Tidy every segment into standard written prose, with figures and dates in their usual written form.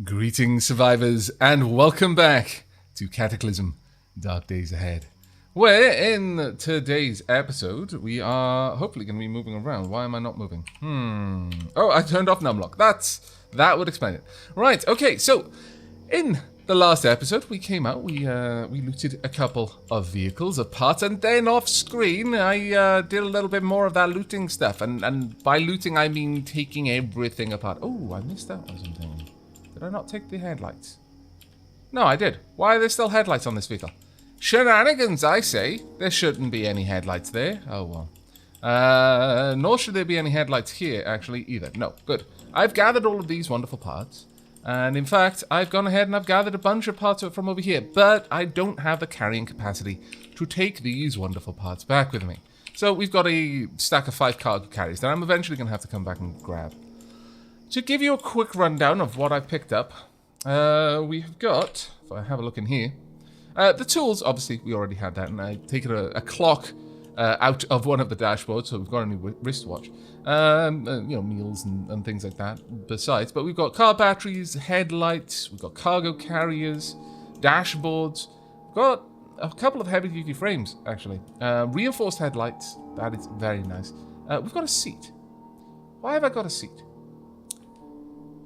Greetings, survivors, and welcome back to Cataclysm, Dark Days Ahead. Where, in today's episode, we are hopefully going to be moving around. Why am I not moving? Oh, I turned off numlock. That would explain it. Right, okay, so, in the last episode, we came out, we looted a couple of vehicles, of parts, and then off-screen, I did a little bit more of that looting stuff. And by looting, I mean taking everything apart. Oh, I missed out on something. Did I not take the headlights? No, I did. Why are there still headlights on this vehicle? Shenanigans, I say. There shouldn't be any headlights there. Oh, well. Nor should there be any headlights here, actually, either. No, good. I've gathered all of these wonderful parts. And in fact, I've gone ahead and I've gathered a bunch of parts from over here. But I don't have the carrying capacity to take these wonderful parts back with me. So we've got a stack of 5 cargo carriers that I'm eventually going to have to come back and grab. To give you a quick rundown of what I've picked up, we have got, if I have a look in here, the tools, obviously we already had that, and I've taken a clock out of one of the dashboards, so we've got a new wristwatch, meals and things like that besides, but we've got car batteries, headlights, we've got cargo carriers, dashboards, we've got a couple of heavy-duty frames, actually, reinforced headlights, that is very nice, we've got a seat. Why have I got a seat?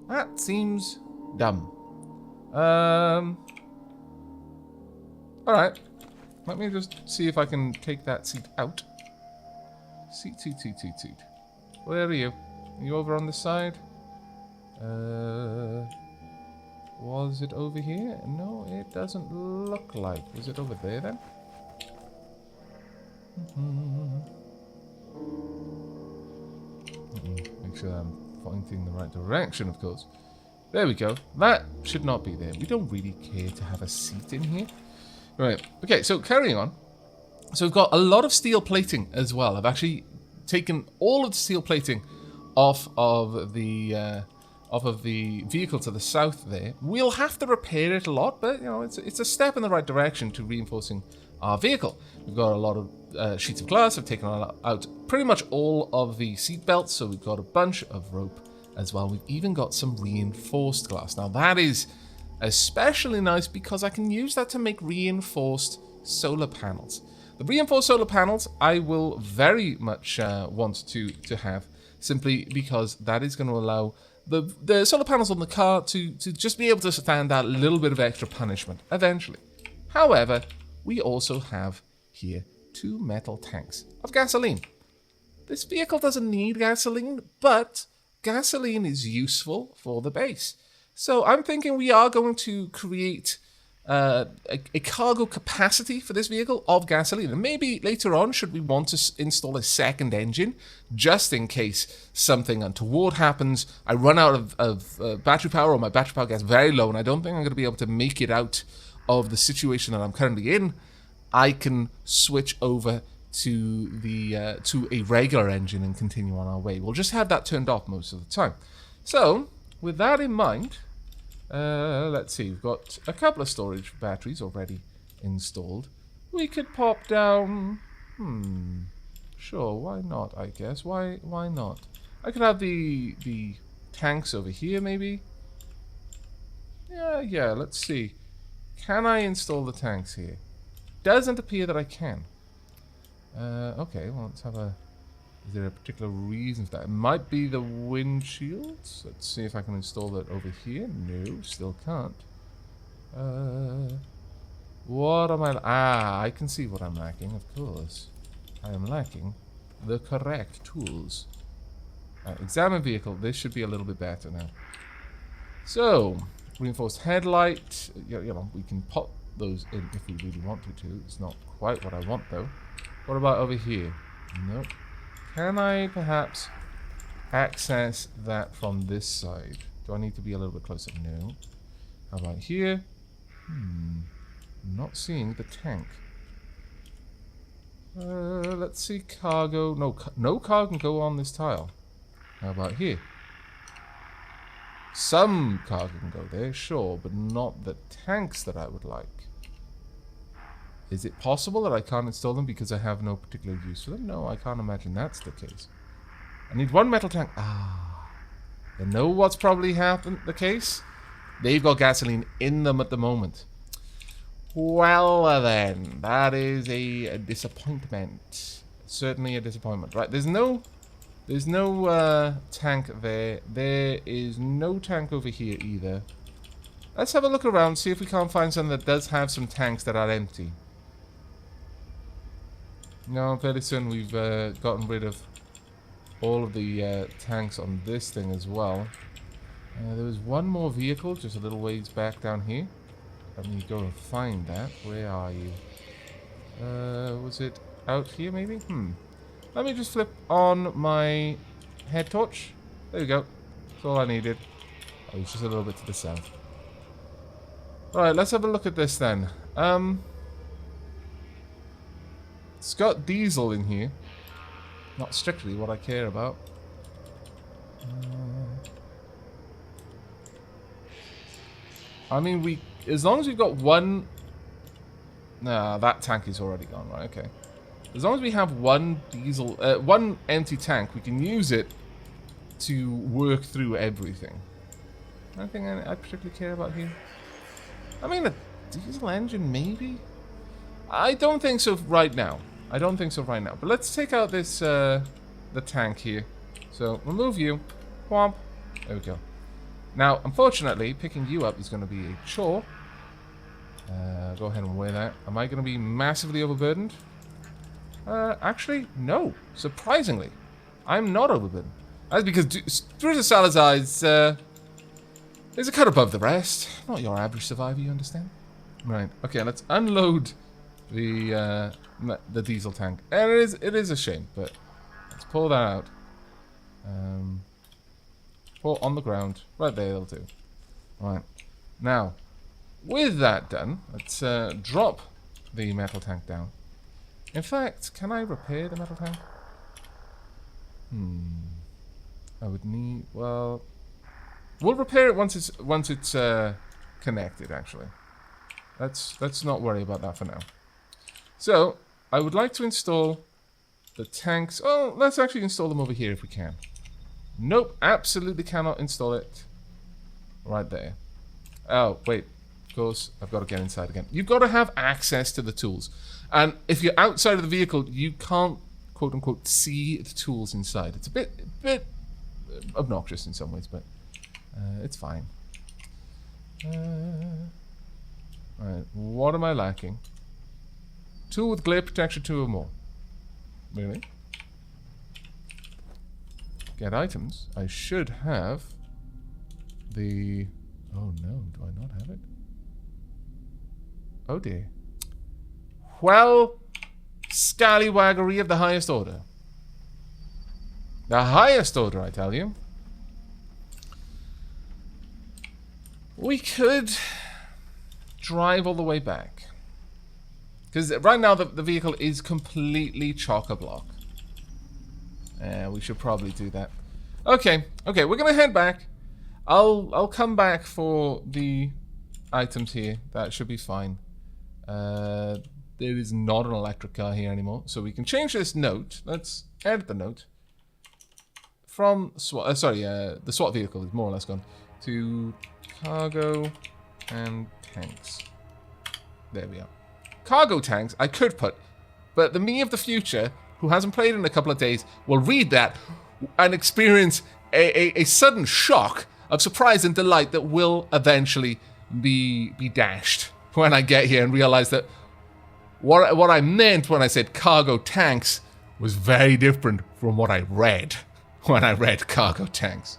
That seems dumb. Alright. Let me just see if I can take that seat out. Seat. Where are you? Are you over on this side? Was it over here? No, it doesn't look like. Was it over there then? Make sure I'm pointing the right direction, of course. There we go. That should not be there. We don't really care to have a seat in here. Right. Okay, so carrying on. So we've got a lot of steel plating as well. I've actually taken all of the steel plating off of the vehicle to the south there. We'll have to repair it a lot, but you know, it's a step in the right direction to reinforcing our vehicle. We've got a lot of sheets of glass. I've taken out pretty much all of the seat belts, so we've got a bunch of rope as well. We've even got some reinforced glass. Now that is especially nice because I can use that to make reinforced solar panels. The reinforced solar panels I will very much want to have, simply because that is going to allow the solar panels on the car to just be able to stand that little bit of extra punishment eventually. However, we also have here 2 metal tanks of gasoline. This vehicle doesn't need gasoline, but gasoline is useful for the base. So I'm thinking we are going to create a cargo capacity for this vehicle of gasoline. And maybe later on, should we want to install a second engine, just in case something untoward happens, I run out of battery power, or my battery power gets very low, and I don't think I'm going to be able to make it out of the situation that I'm currently in, I can switch over to a regular engine and continue on our way. We'll just have that turned off most of the time. So, with that in mind, let's see, we've got a couple of storage batteries already installed. We could pop down, sure, why not, I guess, why not? I could have the tanks over here, maybe? Yeah, let's see. Can I install the tanks here? Doesn't appear that I can. Okay, well, let's have a... Is there a particular reason for that? It might be the windshields. Let's see if I can install that over here. No, still can't. What am I... I can see what I'm lacking, of course. I am lacking the correct tools. Examine vehicle. This should be a little bit better now. So, reinforced headlight. You know, we can pop those in if we really wanted to. It's not quite what I want, though. What about over here? Nope. Can I perhaps access that from this side? Do I need to be a little bit closer? No. How about here? Not seeing the tank. Let's see cargo. No cargo can go on this tile. How about here? Some cargo can go there, sure, but not the tanks that I would like. Is it possible that I can't install them because I have no particular use for them? No, I can't imagine that's the case. I need 1 metal tank. I know what's probably the case. They've got gasoline in them at the moment. Well then, that is a disappointment. Certainly a disappointment. Right, there's no tank there. There is no tank over here either. Let's have a look around, see if we can't find something that does have some tanks that are empty. No, fairly soon we've gotten rid of all of the tanks on this thing as well. There was one more vehicle just a little ways back down here. Let me go and find that. Where are you? Was it out here maybe? Let me just flip on my head torch. There we go. That's all I needed. Oh, it's just a little bit to the south. Alright, let's have a look at this then. It's got diesel in here. Not strictly what I care about. I mean, as long as we've got one... Nah, that tank is already gone, right? Okay. As long as we have one diesel, one empty tank, we can use it to work through everything. Anything I particularly care about here? I mean, a diesel engine, maybe? I don't think so right now. I don't think so right now. But let's take out this, the tank here. So, remove you. Whomp. There we go. Now, unfortunately, picking you up is going to be a chore. Go ahead and weigh that. Am I going to be massively overburdened? Actually, no. Surprisingly. I'm not overburdened. That's because Druza Salazar is a cut above the rest. Not your average survivor, you understand? Right. Okay, let's unload the diesel tank. And it is a shame, but let's pull that out. Pull on the ground. Right there, it'll do. Right. Now, with that done, let's drop the metal tank down. In fact, can I repair the metal tank? I would need... Well... We'll repair it once it's connected, actually. Let's not worry about that for now. So, I would like to install the tanks... Oh, let's actually install them over here if we can. Nope, absolutely cannot install it. Right there. Oh, wait. Of course, I've got to get inside again. You've got to have access to the tools. And if you're outside of the vehicle, you can't, quote-unquote, see the tools inside. It's a bit obnoxious in some ways, but it's fine. Right, what am I lacking? Tool with glare protection 2 or more. Really? Get items. I should have the... Oh no, do I not have it? Oh dear. Well, scallywaggery of the highest order. The highest order, I tell you. We could drive all the way back. Because right now the vehicle is completely chock-a-block. We should probably do that. Okay, we're gonna head back. I'll come back for the items here. That should be fine. There is not an electric car here anymore, so we can change this note. Let's edit the note from SWAT. The SWAT vehicle is more or less gone to cargo and tanks. There we are. Cargo tanks I could put, but the me of the future, who hasn't played in a couple of days, will read that and experience a sudden shock of surprise and delight that will eventually be dashed when I get here and realize that what I meant when I said cargo tanks was very different from what I read when I read cargo tanks.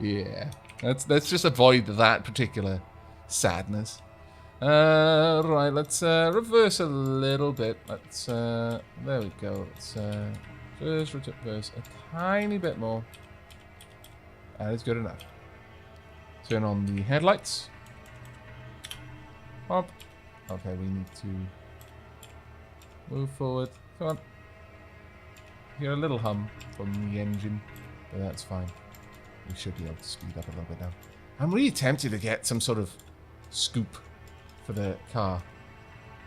Yeah, let's just avoid that particular sadness. Right, let's reverse a little bit. Let's there we go. Let's reverse a tiny bit more. That is good enough. Turn on the headlights. Pop. Okay, we need to move forward. Come on. Hear a little hum from the engine, but that's fine. We should be able to speed up a little bit now. I'm really tempted to get some sort of scoop for the car.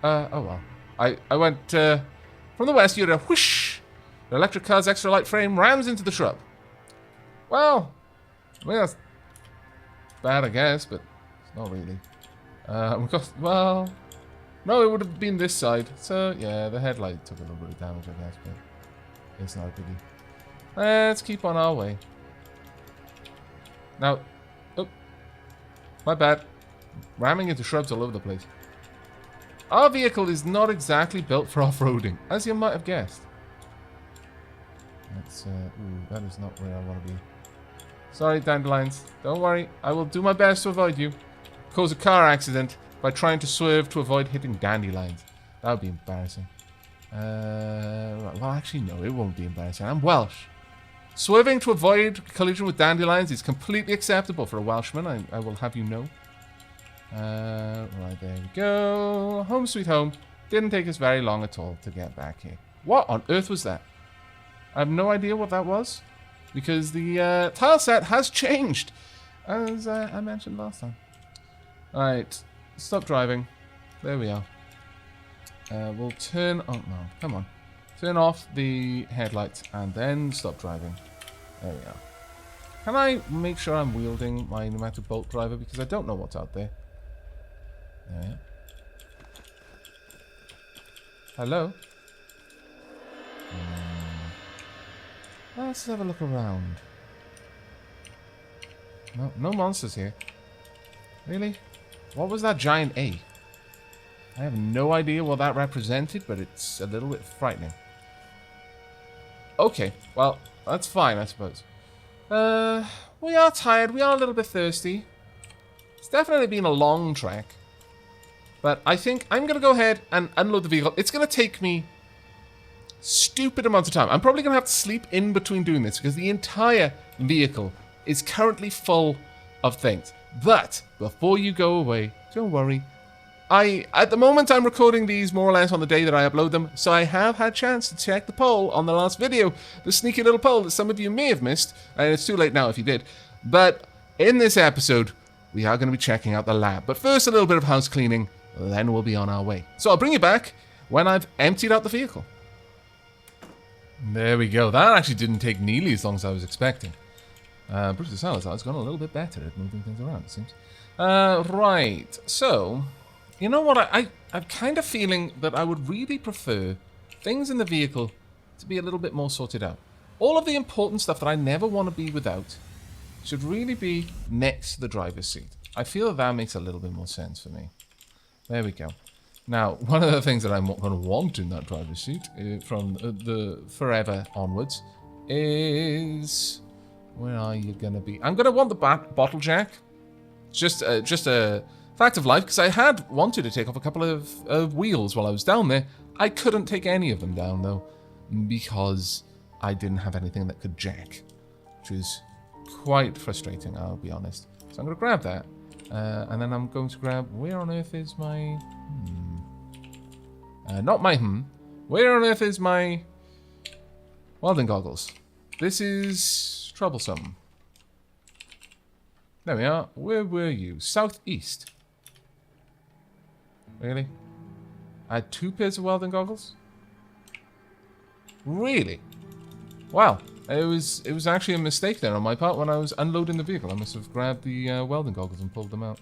Oh well. I went from the west. You had a whoosh. The electric car's extra light frame rams into the shrub. Well, I mean that's bad, I guess, but Not really. Well, no, it would have been this side. So, yeah, the headlight took a little bit of damage, I guess, but it's not a biggie. Let's keep on our way. Now, oh, my bad. Ramming into shrubs all over the place. Our vehicle is not exactly built for off-roading, as you might have guessed. That's, ooh, that is not where I want to be. Sorry, dandelions. Don't worry, I will do my best to avoid you. Cause a car accident by trying to swerve to avoid hitting dandelions. That would be embarrassing. Well, actually, no, it won't be embarrassing. I'm Welsh. Swerving to avoid collision with dandelions is completely acceptable for a Welshman, I will have you know. Right, there we go. Home sweet home. Didn't take us very long at all to get back here. What on earth was that? I have no idea what that was, because the tile set has changed, as I mentioned last time. Alright, stop driving. There we are. We'll turn on... No, come on. Turn off the headlights and then stop driving. There we are. Can I make sure I'm wielding my pneumatic bolt driver, because I don't know what's out there. There we are. Hello? Let's have a look around. No monsters here. Really? What was that giant A? I have no idea what that represented, but it's a little bit frightening. Okay, well, that's fine, I suppose. We are tired. We are a little bit thirsty. It's definitely been a long trek. But I think I'm going to go ahead and unload the vehicle. It's going to take me stupid amounts of time. I'm probably going to have to sleep in between doing this, because the entire vehicle is currently full of things. But before you go away, don't worry. At the moment, I'm recording these more or less on the day that I upload them, so I have had a chance to check the poll on the last video. The sneaky little poll that some of you may have missed, and it's too late now if you did. But in this episode, we are going to be checking out the lab. But first, a little bit of house cleaning, then we'll be on our way. So I'll bring you back when I've emptied out the vehicle. There we go. That actually didn't take nearly as long as I was expecting. Brutus Salazar's gone a little bit better at moving things around, it seems. Right. So, you know what? I'm kind of feeling that I would really prefer things in the vehicle to be a little bit more sorted out. All of the important stuff that I never want to be without should really be next to the driver's seat. I feel that makes a little bit more sense for me. There we go. Now, one of the things that I'm going to want in that driver's seat from the forever onwards is... Where are you going to be? I'm going to want the bottle jack. Just a fact of life, because I had wanted to take off a couple of wheels while I was down there. I couldn't take any of them down, though, because I didn't have anything that could jack, which is quite frustrating, I'll be honest. So I'm going to grab that, and then I'm going to grab... Where on earth is my... not my Where on earth is my welding goggles? This is troublesome. There we are. Where were you? Southeast. Really? I had 2 pairs of welding goggles? Really? Wow. It was actually a mistake there on my part when I was unloading the vehicle. I must have grabbed the welding goggles and pulled them out.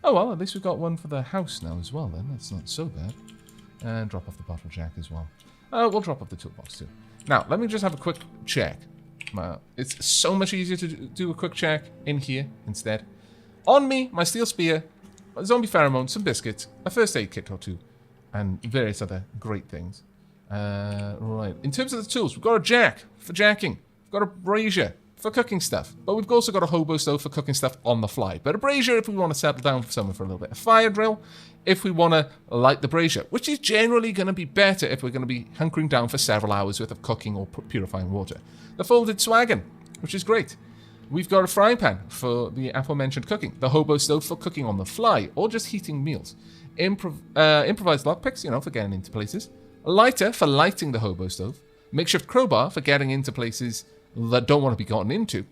Oh well, at least we've got one for the house now as well then. That's not so bad. And drop off the bottle jack as well. We'll drop off the toolbox too. Now, let me just have a quick check. It's so much easier to do a quick check in here instead. On me, my steel spear, a zombie pheromone, some biscuits, a first aid kit or 2, and various other great things. Right. In terms of the tools, we've got a jack for jacking. We've got a brazier for cooking stuff. But we've also got a hobo stove for cooking stuff on the fly. But a brazier if we want to settle down somewhere for a little bit. A fire drill if we want to light the brazier, which is generally going to be better if we're going to be hunkering down for several hours worth of cooking or purifying water. The folded swaggin, which is great. We've got a frying pan for the aforementioned cooking. The hobo stove for cooking on the fly or just heating meals. Improvised lockpicks, for getting into places. A lighter for lighting the hobo stove. Makeshift crowbar for getting into places that don't want to be gotten into.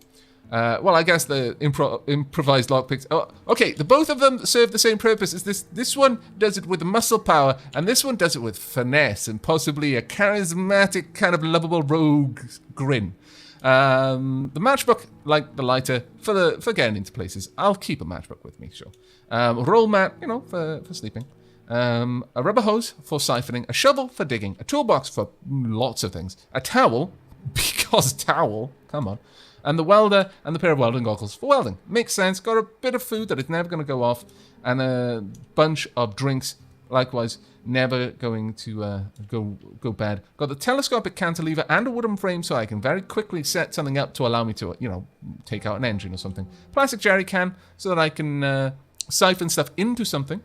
Well, I guess the improvised lockpicks... Oh, okay, both of them serve the same purpose. As this one does it with muscle power, and this one does it with finesse and possibly a charismatic kind of lovable rogue grin. The matchbook, like the lighter, for getting into places. I'll keep a matchbook with me, sure. Roll mat, you know, for sleeping. A rubber hose for siphoning. A shovel for digging. A toolbox for lots of things. A towel, because towel, come on. And the welder and the pair of welding goggles for welding. Makes sense. Got a bit of food that is never going to go off. And a bunch of drinks, likewise, never going to go bad. Got the telescopic cantilever and a wooden frame so I can very quickly set something up to allow me to, you know, take out an engine or something. Plastic jerry can so that I can siphon stuff into something.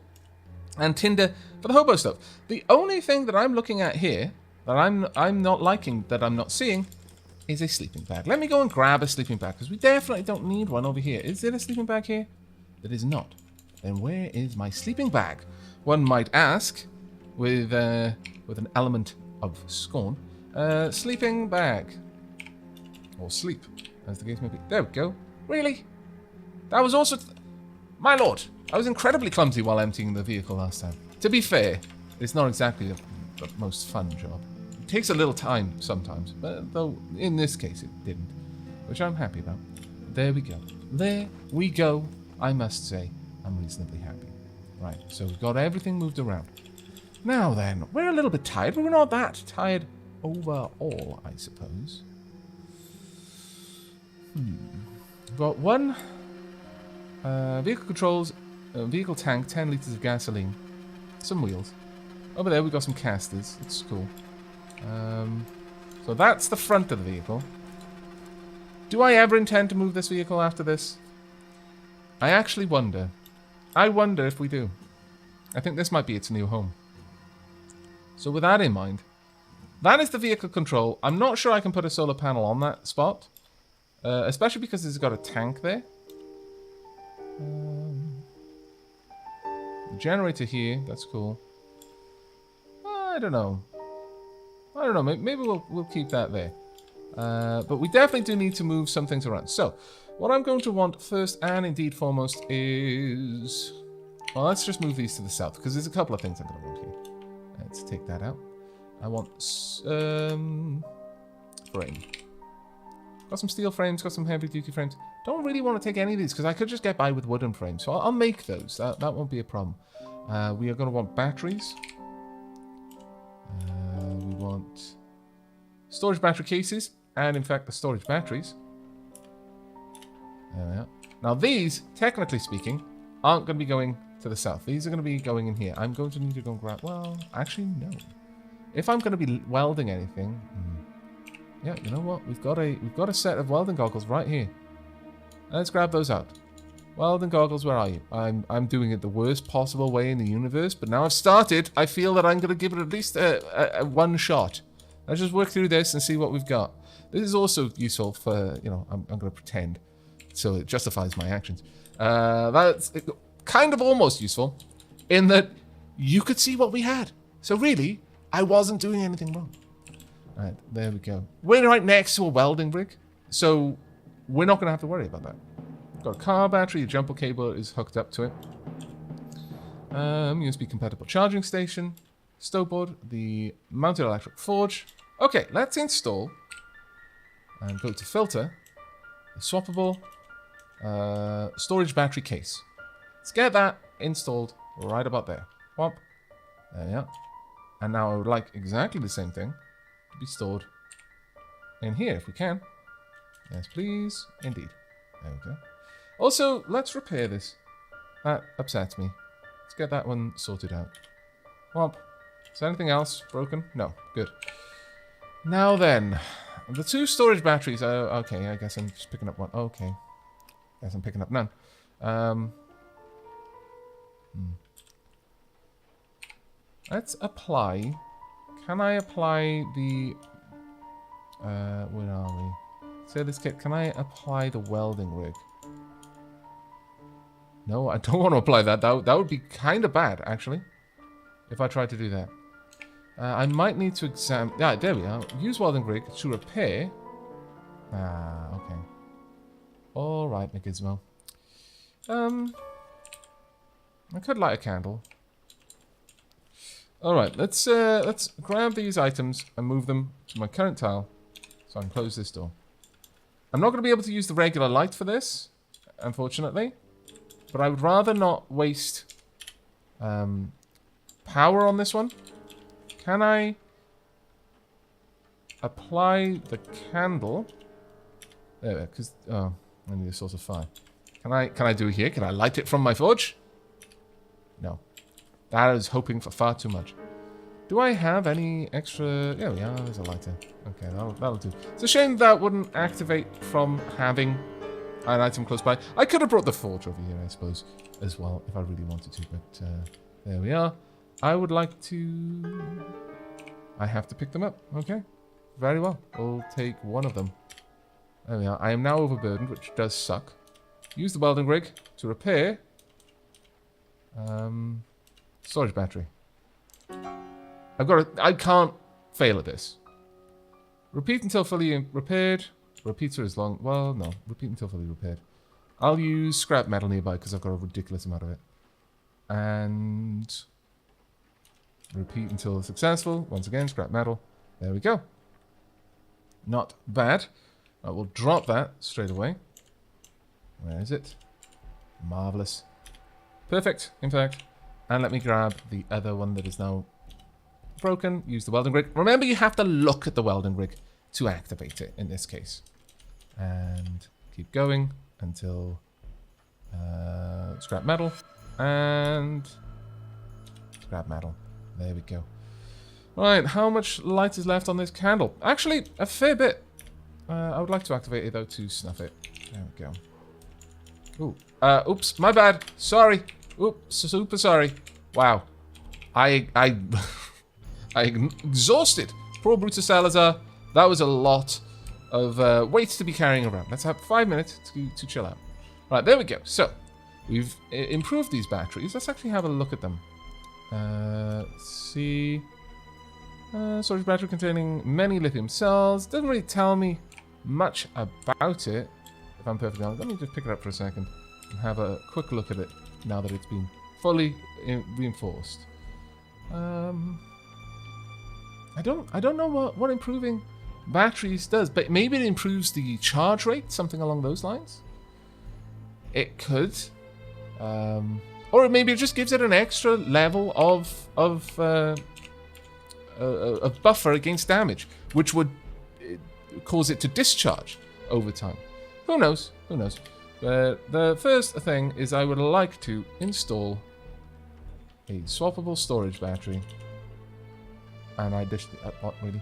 And tinder for the hobo stuff. The only thing that I'm looking at here that I'm not liking, that I'm not seeing, is a sleeping bag. Let me go and grab a sleeping bag, because we definitely don't need one over here. Is there a sleeping bag here? There is not. Then where is my sleeping bag? One might ask, with an element of scorn. Sleeping bag. Or sleep, as the case may be. There we go. Really? That was also... My lord, I was incredibly clumsy while emptying the vehicle last time. To be fair, it's not exactly the most fun job. It takes a little time sometimes, but though in this case it didn't, which I'm happy about. There we go. There we go. I must say, I'm reasonably happy. Right, so we've got everything moved around. Now then, we're a little bit tired, but we're not that tired overall, I suppose. We've got one vehicle controls, vehicle tank, 10 litres of gasoline, some wheels. Over there we've got some casters. It's cool. So that's the front of the vehicle. Do I ever intend to move this vehicle after this? I actually wonder. I wonder if we do. I think this might be its new home. So with that in mind, that is the vehicle control. I'm not sure I can put a solar panel on that spot. Especially because it's got a tank there. Generator here, that's cool. I don't know. Maybe we'll keep that there. But we definitely do need to move some things around. So, what I'm going to want first and indeed foremost is... Well, let's just move these to the south, because there's a couple of things I'm going to want here. Let's take that out. I want... frame. Got some steel frames, got some heavy-duty frames. Don't really want to take any of these, because I could just get by with wooden frames. So I'll make those. That won't be a problem. We are going to want batteries. We want storage battery cases, and in fact the storage batteries. There we are. Now these, technically speaking, aren't going to be going to the south. These are going to be going in here. I'm going to need to go and grab... Well, actually, no. If I'm going to be welding anything... Yeah, you know what? We've got a set of welding goggles right here. Let's grab those out. Welding goggles, where are you? I'm doing it the worst possible way in the universe, but now I've started, I feel that I'm going to give it at least a one shot. Let's just work through this and see what we've got. This is also useful for, you know, I'm going to pretend, so it justifies my actions. That's kind of almost useful, in that you could see what we had. So really, I wasn't doing anything wrong. Alright, there we go. We're right next to a welding rig, so we're not going to have to worry about that. Got a car battery, a jumper cable is hooked up to it. USB compatible charging station, stove board, the mounted electric forge. Okay, let's install and go to filter, the swappable storage battery case. Let's get that installed right about there. Whop. There we are. And now I would like exactly the same thing to be stored in here if we can. Yes, please. Indeed. There we go. Also, let's repair this. That upsets me. Let's get that one sorted out. Whomp. Is there anything else broken? No. Good. Now then, the two storage batteries. Okay, I guess I'm just picking up one. Okay. Guess I'm picking up none. Let's apply. Can I apply the... where are we? Say this kit. Can I apply the welding rig? No, I don't want to apply that. That would be kind of bad, actually, if I tried to do that. I might need to examine... Yeah, there we are. Use welding rig to repair... Ah, okay. Alright, McGizmo. I could light a candle. Alright, let's grab these items and move them to my current tile so I can close this door. I'm not going to be able to use the regular light for this, unfortunately. But I would rather not waste power on this one. Can I apply the candle? There, because I need a source of fire. Can I do it here? Can I light it from my forge? No. That is hoping for far too much. Do I have any extra? Yeah, there's a lighter. Okay, that'll do. It's a shame that wouldn't activate from having an item close by. I could have brought the forge over here, I suppose, as well, if I really wanted to, but there we are. I would like to... I have to pick them up. Okay, very well. We'll take one of them. There we are. I am now overburdened, which does suck. Use the welding rig to repair. Storage battery. I can't fail at this. Repeat until fully repaired. Repeats are as long... Well, no. Repeat until fully repaired. I'll use scrap metal nearby because I've got a ridiculous amount of it. And... repeat until successful. Once again, scrap metal. There we go. Not bad. I will drop that straight away. Where is it? Marvelous. Perfect, in fact. And let me grab the other one that is now broken. Use the welding rig. Remember, you have to look at the welding rig to activate it in this case. And keep going until scrap metal and scrap metal. There we go. Right, how much light is left on this candle? Actually, a fair bit. I would like to activate it though to snuff it. There we go. Ooh. Oops, my bad. Sorry. Oops, super sorry. Wow. I exhausted. Poor Brutus Salazar. That was a lot of weight to be carrying around. Let's have 5 minutes to chill out. Right, there we go. So, we've improved these batteries. Let's actually have a look at them. Let's see. Storage battery containing many lithium cells. Doesn't really tell me much about it, if I'm perfectly honest. Let me just pick it up for a second and have a quick look at it now that it's been fully reinforced. I don't know what improving batteries does, but maybe it improves the charge rate, something along those lines. It could, or maybe it just gives it an extra level of a buffer against damage, which would cause it to discharge over time. Who knows? Who knows? The first thing is I would like to install a swappable storage battery. And I dished it. What, really?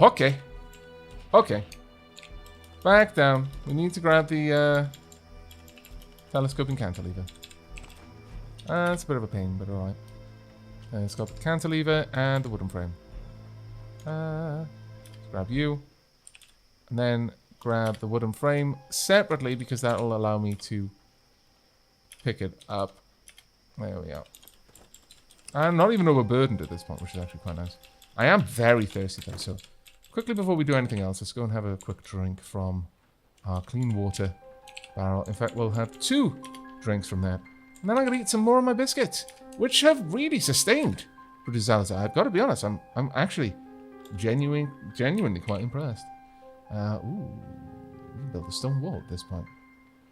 Okay. Okay. Back down. We need to grab the telescoping cantilever. It's a bit of a pain, but alright. Telescopic cantilever and the wooden frame. Let's grab you. And then grab the wooden frame separately because that will allow me to pick it up. There we are. I'm not even overburdened at this point, which is actually quite nice. I am very thirsty though, so quickly before we do anything else, let's go and have a quick drink from our clean water barrel. In fact, we'll have 2 drinks from that. And then I'm going to eat some more of my biscuits, which have really sustained Brutus Salazar. I've got to be honest, I'm actually genuinely quite impressed. Ooh, we can build a stone wall at this point.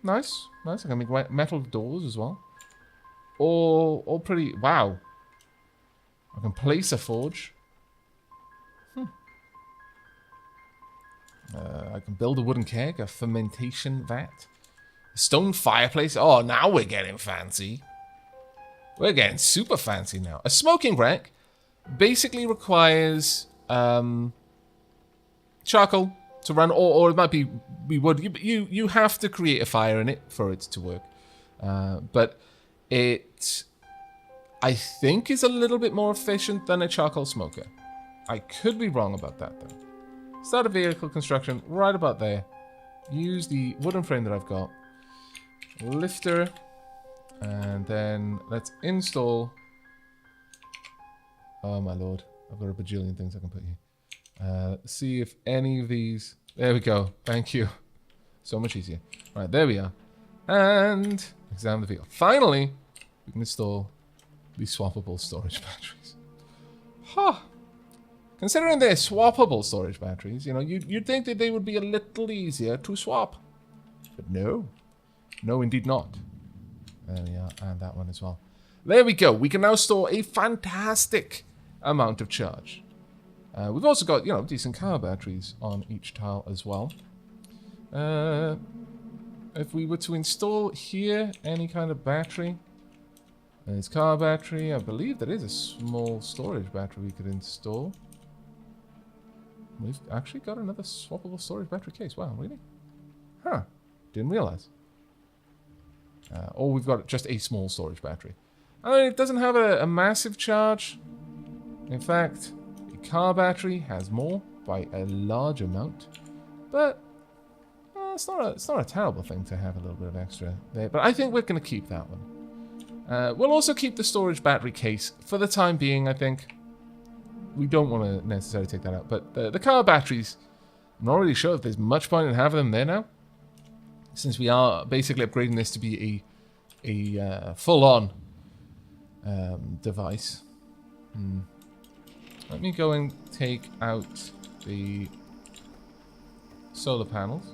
Nice, nice. I can make metal doors as well. All pretty. Wow. I can place a forge. I can build a wooden keg, a fermentation vat, a stone fireplace. Oh, now we're getting fancy. We're getting super fancy now. A smoking rack basically requires charcoal to run, or it might be wood. You have to create a fire in it for it to work. But it, I think, is a little bit more efficient than a charcoal smoker. I could be wrong about that though. Start a vehicle construction right about there. Use the wooden frame that I've got. Lifter. And then let's install... Oh my lord. I've got a bajillion things I can put here. See if any of these... There we go. Thank you. So much easier. Right, there we are. And examine the vehicle. Finally, we can install these swappable storage batteries. Huh. Considering they're swappable storage batteries, you know, you'd think that they would be a little easier to swap. But no. No, indeed not. There we are, and that one as well. There we go. We can now store a fantastic amount of charge. We've also got, you know, decent car batteries on each tile as well. If we were to install here any kind of battery, there's car battery. I believe there is a small storage battery we could install. We've actually got another swappable storage battery case. Wow, really? Huh. Didn't realize. Or we've got just a small storage battery. I mean, it doesn't have a massive charge. In fact, the car battery has more by a large amount. But it's not a terrible thing to have a little bit of extra there. But I think we're going to keep that one. We'll also keep the storage battery case for the time being, I think. We don't want to necessarily take that out. But the car batteries, I'm not really sure if there's much point in having them there now. Since we are basically upgrading this to be a full-on device. Let me go and take out the solar panels.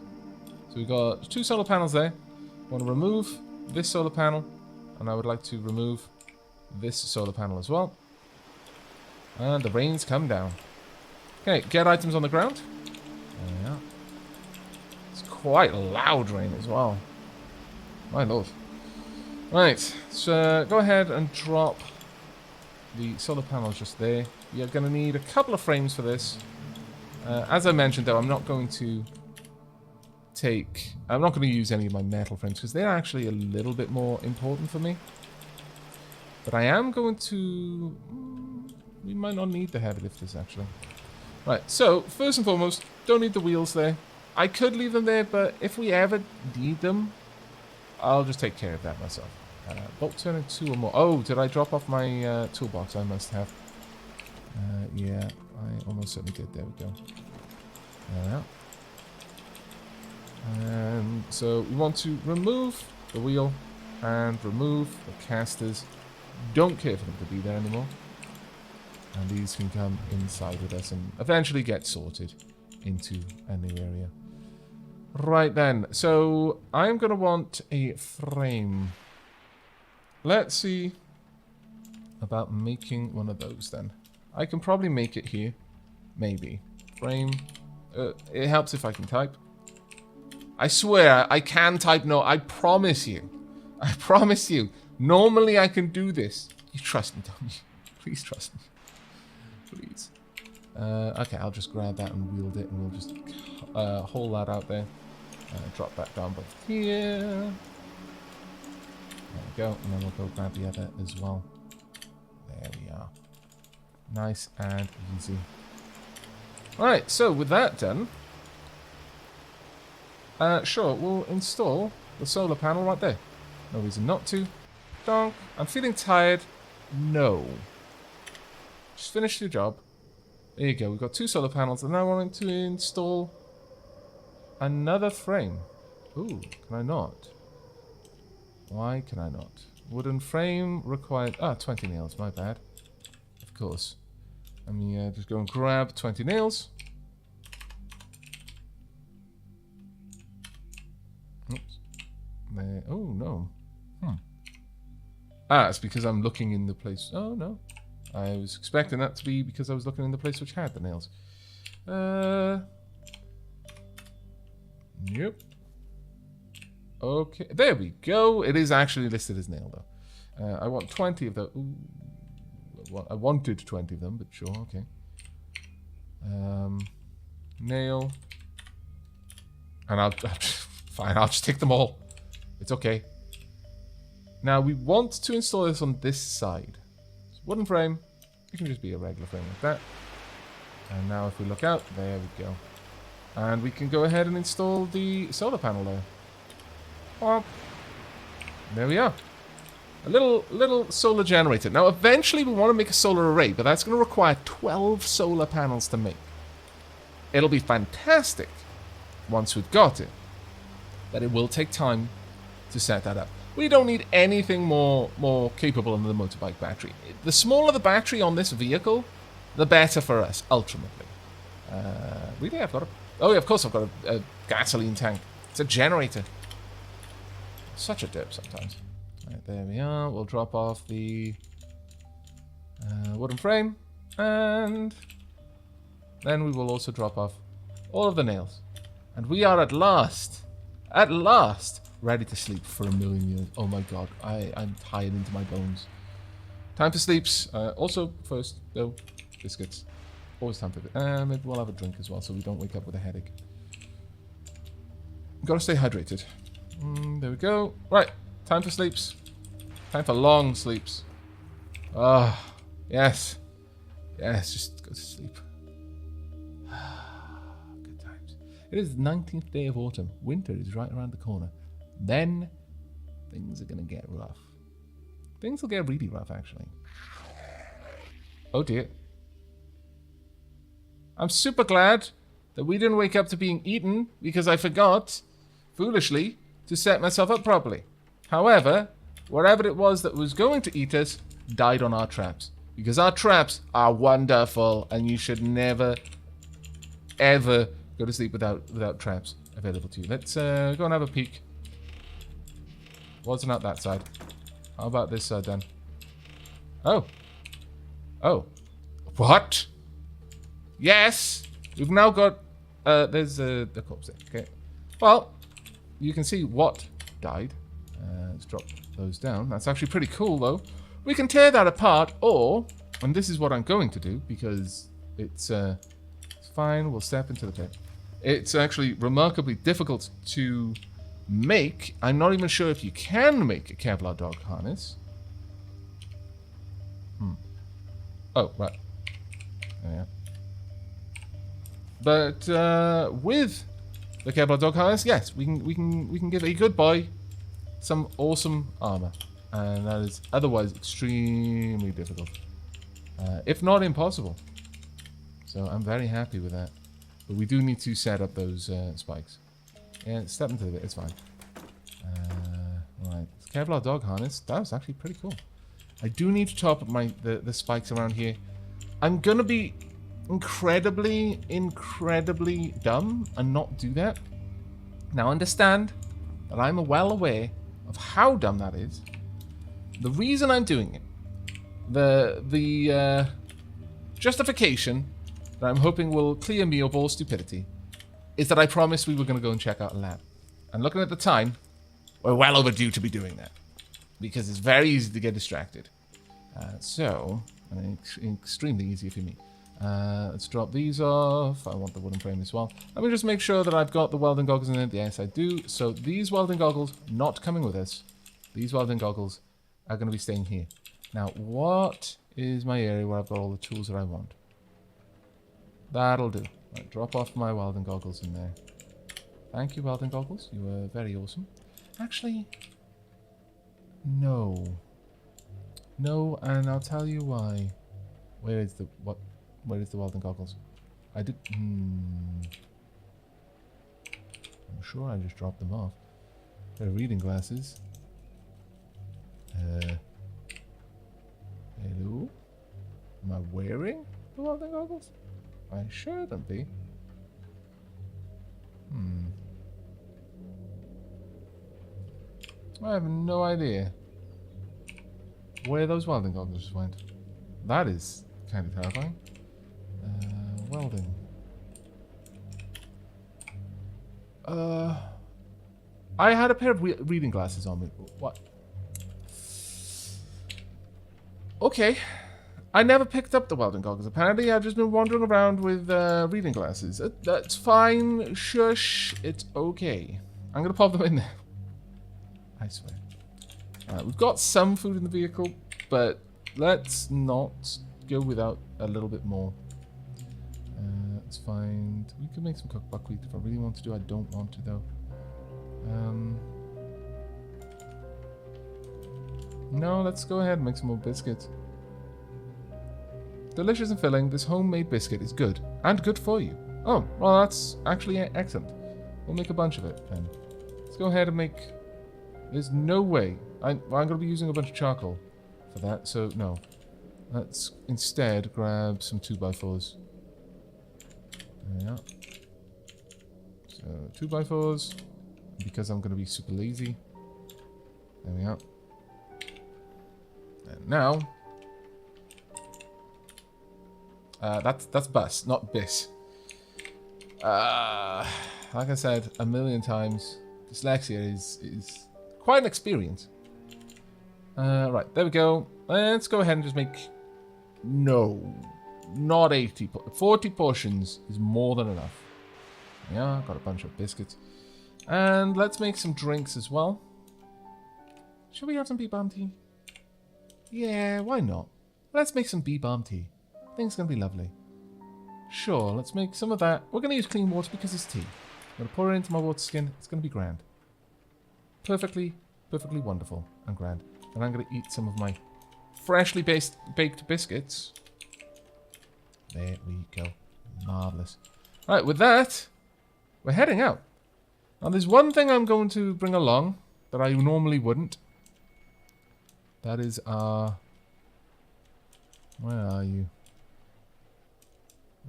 So we've got 2 solar panels there. I want to remove this solar panel, and I would like to remove this solar panel as well. And the rains come down. Okay, get items on the ground. There we are. It's quite a loud rain as well. My lord. Right, so go ahead and drop the solar panels just there. You're going to need a couple of frames for this. As I mentioned, though, I'm not going to use any of my metal frames because they're actually a little bit more important for me. But I am going to... we might not need the heavy lifters, actually. Right, so, first and foremost, don't need the wheels there. I could leave them there, but if we ever need them, I'll just take care of that myself. Bolt turning 2 or more. Oh, did I drop off my toolbox? I must have. Yeah, I almost certainly did. There we go. There we are. And so we want to remove the wheel and remove the casters. Don't care for them to be there anymore. And these can come inside with us and eventually get sorted into a new area. Right then, so I'm going to want a frame. Let's see about making one of those then. I can probably make it here. Maybe. Frame. It helps if I can type. I swear, I can type no. I promise you. I promise you. Normally I can do this. You trust me, don't you? Please trust me. Please. Okay, I'll just grab that and wield it, and we'll just haul that out there. Drop that down both here. There we go, and then we'll go grab the other as well. There we are. Nice and easy. Alright, so with that done, sure, we'll install the solar panel right there. No reason not to. Donk. I'm feeling tired. No. Just finish your job. There you go. We've got 2 solar panels, and now I want to install another frame. Ooh, can I not? Why can I not? Wooden frame required... 20 nails. My bad. Of course. Let me just go and grab 20 nails. Oops. There. Oh, no. It's because I'm looking in the place... Oh, no. I was expecting that to be because I was looking in the place which had the nails. Yep. Okay, there we go. It is actually listed as nail, though. I want 20 of those. Ooh, I wanted 20 of them, but sure, okay. Nail. And fine, I'll just take them all. It's okay. Now, we want to install this on this side. Wooden frame. It can just be a regular frame like that. And now if we look out, there we go. And we can go ahead and install the solar panel there. Pop. There we are. A little solar generator. Now eventually we want to make a solar array, but that's going to require 12 solar panels to make. It'll be fantastic once we've got it. But it will take time to set that up. We don't need anything more capable than the motorbike battery. The smaller the battery on this vehicle, the better for us, ultimately. Really, I've got a... Oh, yeah, of course I've got a gasoline tank. It's a generator. Such a derp sometimes. Right, there we are. We'll drop off the wooden frame. And then we will also drop off all of the nails. And we are at last, ready to sleep for 1,000,000 years. Oh my god, I'm tired into my bones. Time for sleeps. Also, first, though, biscuits. Always time for it. Maybe we'll have a drink as well so we don't wake up with a headache. Gotta stay hydrated. There we go. Right, time for sleeps. Time for long sleeps. Ah, yes. Yes, just go to sleep. Good times. It is the 19th day of autumn. Winter is right around the corner. Then, things are gonna get rough. Things will get really rough, actually. Oh dear. I'm super glad that we didn't wake up to being eaten because I forgot, foolishly, to set myself up properly. However, whatever it was that was going to eat us died on our traps. Because our traps are wonderful and you should never, ever go to sleep without traps available to you. Let's go and have a peek. Wasn't out that side. How about this side then? Oh. Oh. What? Yes! We've now got... there's the corpse there. Okay. Well, you can see what died. Let's drop those down. That's actually pretty cool, though. We can tear that apart, or... And this is what I'm going to do, because it's fine. We'll step into the pit. It's actually remarkably difficult to make. I'm not even sure if you can make a Kevlar dog harness. Oh, right. Yeah. But with the Kevlar dog harness, yes, we can give a good boy some awesome armor, and that is otherwise extremely difficult, if not impossible. So I'm very happy with that. But we do need to set up those spikes. Yeah, step into it. It's fine. Right, Kevlar dog harness. That was actually pretty cool. I do need to top up the spikes around here. I'm gonna be incredibly dumb and not do that. Now understand that I'm well aware of how dumb that is. The reason I'm doing it, the justification that I'm hoping will clear me of all stupidity, is that I promised we were going to go and check out a lab. And looking at the time, we're well overdue to be doing that, because it's very easy to get distracted. Extremely easy for me. Let's drop these off. I want the wooden frame as well. Let me just make sure that I've got the welding goggles in it. Yes, I do. So these welding goggles not coming with us. These welding goggles are going to be staying here. Now, what is my area where I've got all the tools that I want? That'll do. Right, drop off my welding goggles in there. Thank you, welding goggles. You were very awesome. Actually, no. No, and I'll tell you why. Where is the welding goggles? I did... I'm sure I just dropped them off. They're reading glasses. Hello? Am I wearing the welding goggles? I shouldn't be. I have no idea where those welding goggles went. That is kind of terrifying. Welding. I had a pair of reading glasses on me. What? Okay. I never picked up the welding goggles. Apparently, I've just been wandering around with reading glasses. That's fine. Shush. It's okay. I'm going to pop them in there. I swear. We've got some food in the vehicle, but let's not go without a little bit more. Let's find... We can make some cooked buckwheat if I really want to do. I don't want to, though. No, let's go ahead and make some more biscuits. Delicious and filling, this homemade biscuit is good. And good for you. Oh, well, that's actually excellent. We'll make a bunch of it, then. Let's go ahead and make... There's no way. I'm going to be using a bunch of charcoal for that, so no. Let's instead grab some 2x4s. There we are. So 2x4s, because I'm going to be super lazy. There we are. And now, that's bus, not bis. Like I said a million times, dyslexia is quite an experience. Right, there we go. Let's go ahead and just make... No, not 80. 40 portions is more than enough. Yeah, got a bunch of biscuits. And let's make some drinks as well. Should we have some bee balm tea? Yeah, why not? Let's make some bee balm tea. I think it's going to be lovely. Sure, let's make some of that. We're going to use clean water because it's tea. I'm going to pour it into my water skin. It's going to be grand. Perfectly wonderful and grand. And I'm going to eat some of my freshly baked biscuits. There we go. Marvellous. Right, with that, we're heading out. Now, there's one thing I'm going to bring along that I normally wouldn't. That is our... Where are you?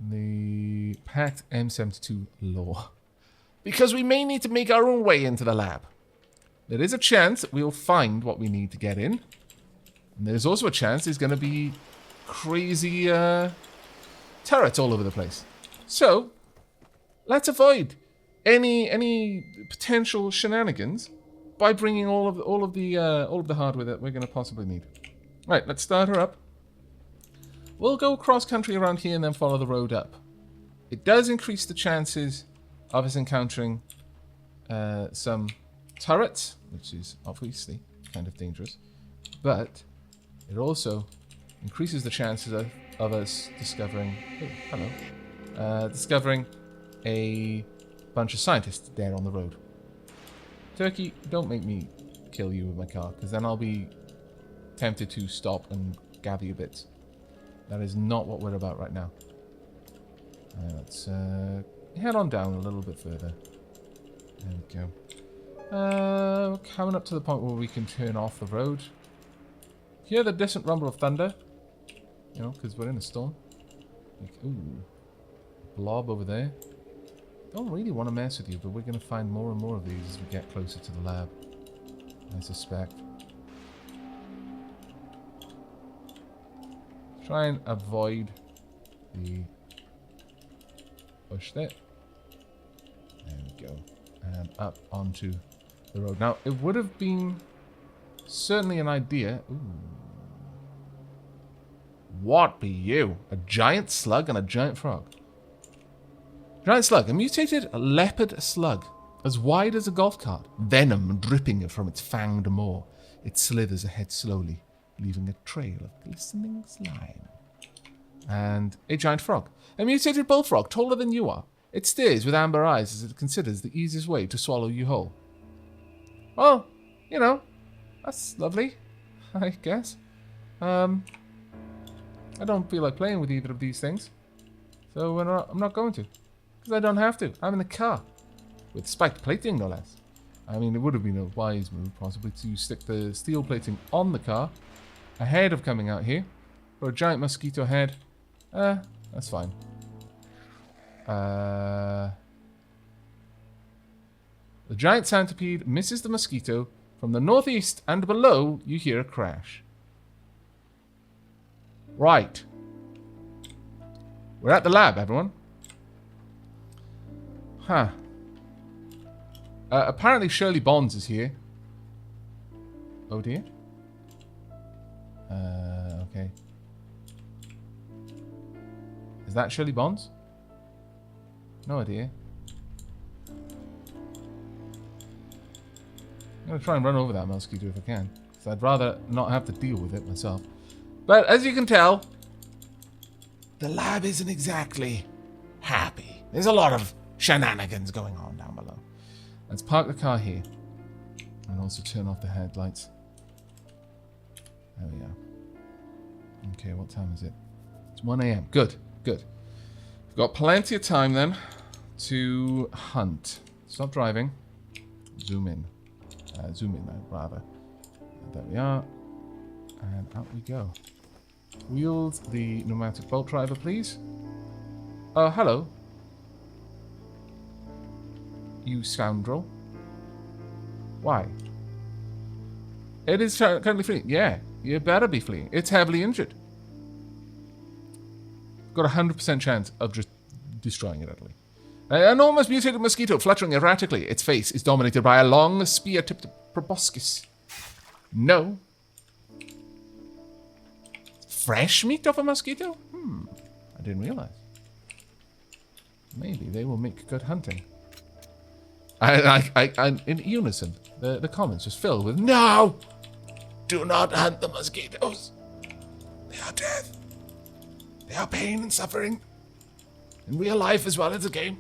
The packed M72 lore. Because we may need to make our own way into the lab. There is a chance that we'll find what we need to get in. And there's also a chance there's going to be crazy turrets all over the place. So, let's avoid any potential shenanigans by bringing all of the hardware that we're going to possibly need. Right, let's start her up. We'll go cross country around here and then follow the road up. It does increase the chances of us encountering some turrets, which is obviously kind of dangerous, but it also increases the chances of us discovering... Oh, hello. Discovering a bunch of scientists dead on the road. Turkey, don't make me kill you with my car, because then I'll be tempted to stop and gather your bits. That is not what we're about right now. Let's head on down a little bit further. There we go. Coming up to the point where we can turn off the road. Hear the distant rumble of thunder. You know, because we're in a storm. Like, ooh. Blob over there. Don't really want to mess with you, but we're going to find more and more of these as we get closer to the lab. I suspect. Try and avoid the push there. There we go. And up onto the road. Now, it would have been certainly an idea. Ooh. What be you? A giant slug and a giant frog. Giant slug, a mutated leopard slug, as wide as a golf cart, venom dripping from its fanged maw. It slithers ahead slowly, leaving a trail of glistening slime. And a giant frog, a mutated bullfrog, taller than you are. It stares with amber eyes as it considers the easiest way to swallow you whole. Well, you know, that's lovely, I guess. I don't feel like playing with either of these things, so I'm not going to. Because I don't have to. I'm in the car. With spiked plating, no less. I mean, it would have been a wise move, possibly, to stick the steel plating on the car ahead of coming out here. For a giant mosquito head, that's fine. The giant centipede misses the mosquito. From the northeast and below, you hear a crash. Right. We're at the lab, everyone. Huh. Apparently Shirley Bonds is here. Oh dear. Okay. Is that Shirley Bonds? No idea. I'm going to try and run over that mosquito if I can. Because I'd rather not have to deal with it myself. But as you can tell, the lab isn't exactly happy. There's a lot of shenanigans going on down below. Let's park the car here. And also turn off the headlights. There we are. Okay, what time is it? It's 1 AM. Good, good. We've got plenty of time then to hunt. Stop driving. Zoom in. Zoom in, rather. There we are. And out we go. Wield the pneumatic bolt driver, please. Hello. You scoundrel. Why? It is currently fleeing. Yeah, you better be fleeing. It's heavily injured. Got a 100% chance of just destroying it utterly. An enormous mutated mosquito fluttering erratically. Its face is dominated by a long spear-tipped proboscis. No. Fresh meat of a mosquito? I didn't realize. Maybe they will make good hunting. I in unison, the comments just filled with, no! Do not hunt the mosquitoes. They are death. They are pain and suffering. In real life as well as a game.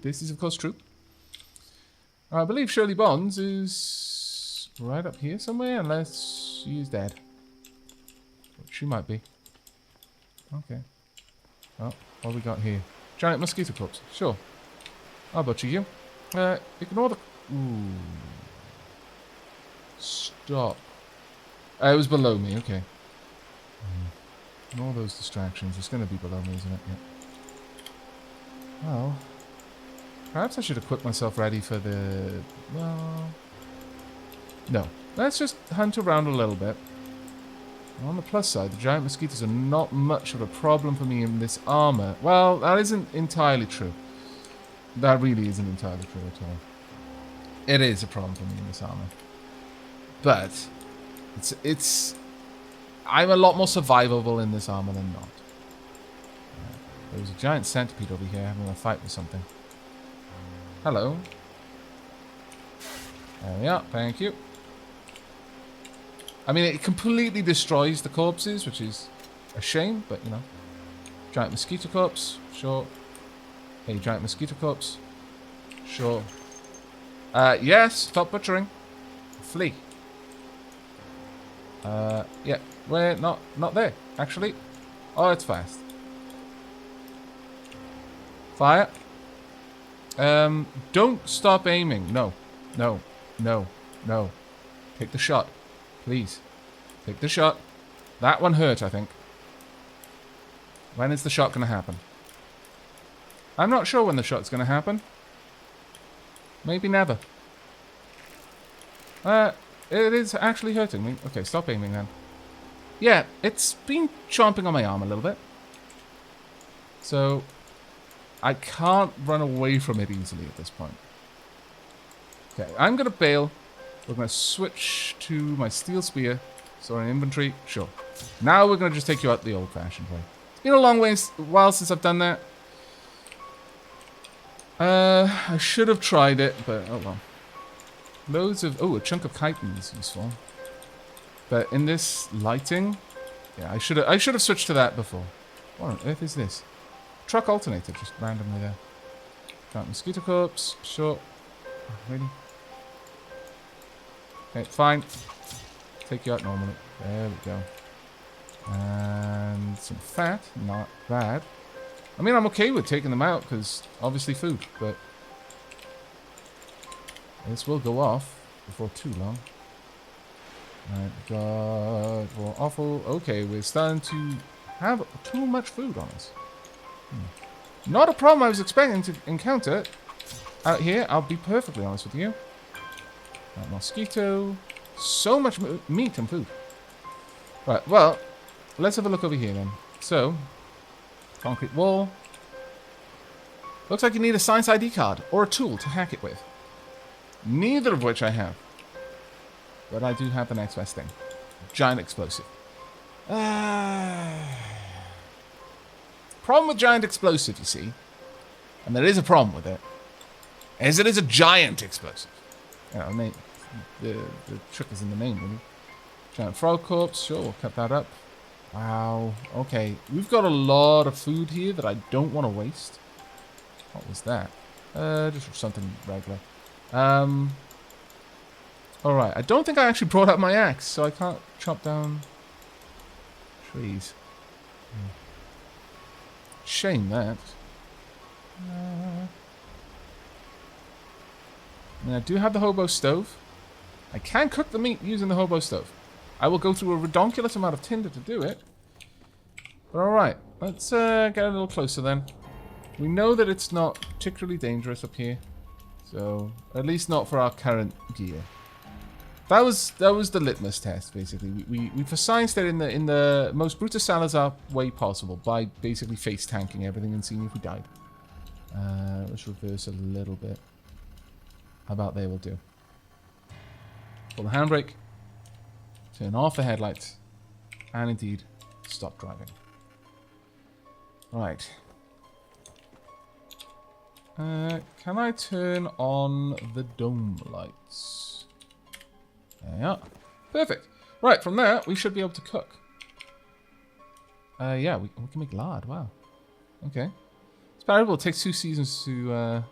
This is, of course, true. I believe Shirley Bonds is right up here somewhere, unless she is dead. She might be. Okay. Well, what we got here? Giant mosquito corpse. Sure. I'll butcher you. Ignore the... Ooh. Stop. It was below me, okay. Ignore those distractions. It's going to be below me, isn't it? Yeah. Well... Perhaps I should equip myself ready for the... Well... No. Let's just hunt around a little bit. On the plus side, the giant mosquitoes are not much of a problem for me in this armor. Well, that isn't entirely true. That really isn't entirely true at all. It is a problem for me in this armor. But, it's... I'm a lot more survivable in this armor than not. There's a giant centipede over here having a fight with something. Hello. There we are, thank you. I mean, it completely destroys the corpses, which is a shame, but, you know. Giant mosquito corpse, sure. Hey, giant mosquito corpse, sure. Yes, stop butchering. Flee. Yeah, we're not there, actually. Oh, it's fast. Fire. Don't stop aiming. No, no, no, no. Take the shot. Please. Take the shot. That one hurt, I think. When is the shot going to happen? I'm not sure when the shot's going to happen. Maybe never. It is actually hurting me. Okay, stop aiming then. Yeah, it's been chomping on my arm a little bit. So, I can't run away from it easily at this point. Okay, I'm going to bail. We're going to switch to my steel spear. So in inventory, sure. Now we're going to just take you out the old-fashioned way. It's been a long while since I've done that. I should have tried it, but oh well. Loads of... Oh, a chunk of chitin is useful. But in this lighting... Yeah, I should have switched to that before. What on earth is this? Truck alternator, just randomly there. Giant mosquito corpse, sure. Oh, really? Okay, fine. Take you out normally. There we go. And some fat, not bad. I mean, I'm okay with taking them out, because obviously food, but... This will go off before too long. Alright, got more awful. Okay, we're starting to have too much food on us. Not a problem I was expecting to encounter out here, I'll be perfectly honest with you. That mosquito. So much meat and food. Right, well, let's have a look over here then. So, concrete wall. Looks like you need a science ID card or a tool to hack it with. Neither of which I have. But I do have the next best thing. Giant explosive. Problem with giant explosive, you see, and there is a problem with it, is it is a giant explosive. You know, the trick is in the name, really. Giant frog corpse, sure, we'll cut that up. Wow, okay. We've got a lot of food here that I don't want to waste. What was that? Just something regular. Alright, I don't think I actually brought out my axe, so I can't chop down trees. Shame that. I mean, I do have the hobo stove. I can cook the meat using the hobo stove. I will go through a redonkulous amount of tinder to do it, But alright, let's get a little closer then. We know that it's not particularly dangerous up here. So, at least not for our current gear. That was the litmus test, basically. We've assigned it in the most Brutus Salazar way possible by basically face tanking everything and seeing if we died. Let's reverse a little bit. How about they will do? Pull the handbrake, turn off the headlights, and indeed, stop driving. Right. Can I turn on the dome lights? There you are. Perfect. Right, from there, we should be able to cook. Yeah, we can make lard. Wow. Okay. It's variable. It takes 2 seasons to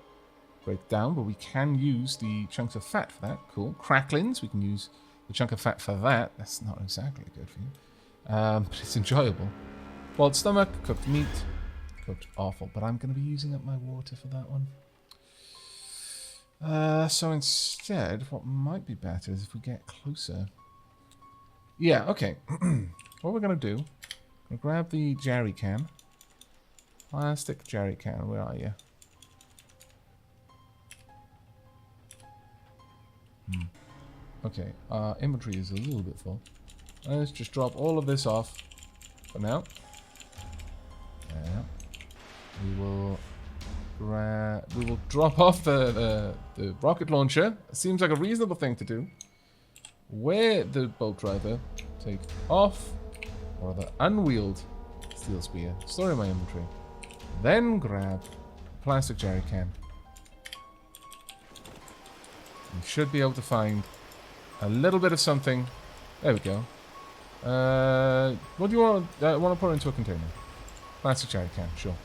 break down, but we can use the chunks of fat for that. Cool. Cracklings, we can use the chunk of fat for that. That's not exactly good for you. But it's enjoyable. Boiled stomach, cooked meat. Cooked awful, but I'm going to be using up my water for that one. So instead, what might be better is if we get closer. Yeah, okay. What we're going to do, we'll grab the jerry can. Plastic jerry can, where are you? Okay, our inventory is a little bit full. Let's just drop all of this off for now. Yeah. We will drop off the rocket launcher. It seems like a reasonable thing to do. Wear the bolt driver, take off, or the unwheeled steel spear, store in my inventory. Then grab a plastic jerry can. You should be able to find a little bit of something. There we go. What do you want? Want to put it into a container? Plastic jerry can, sure.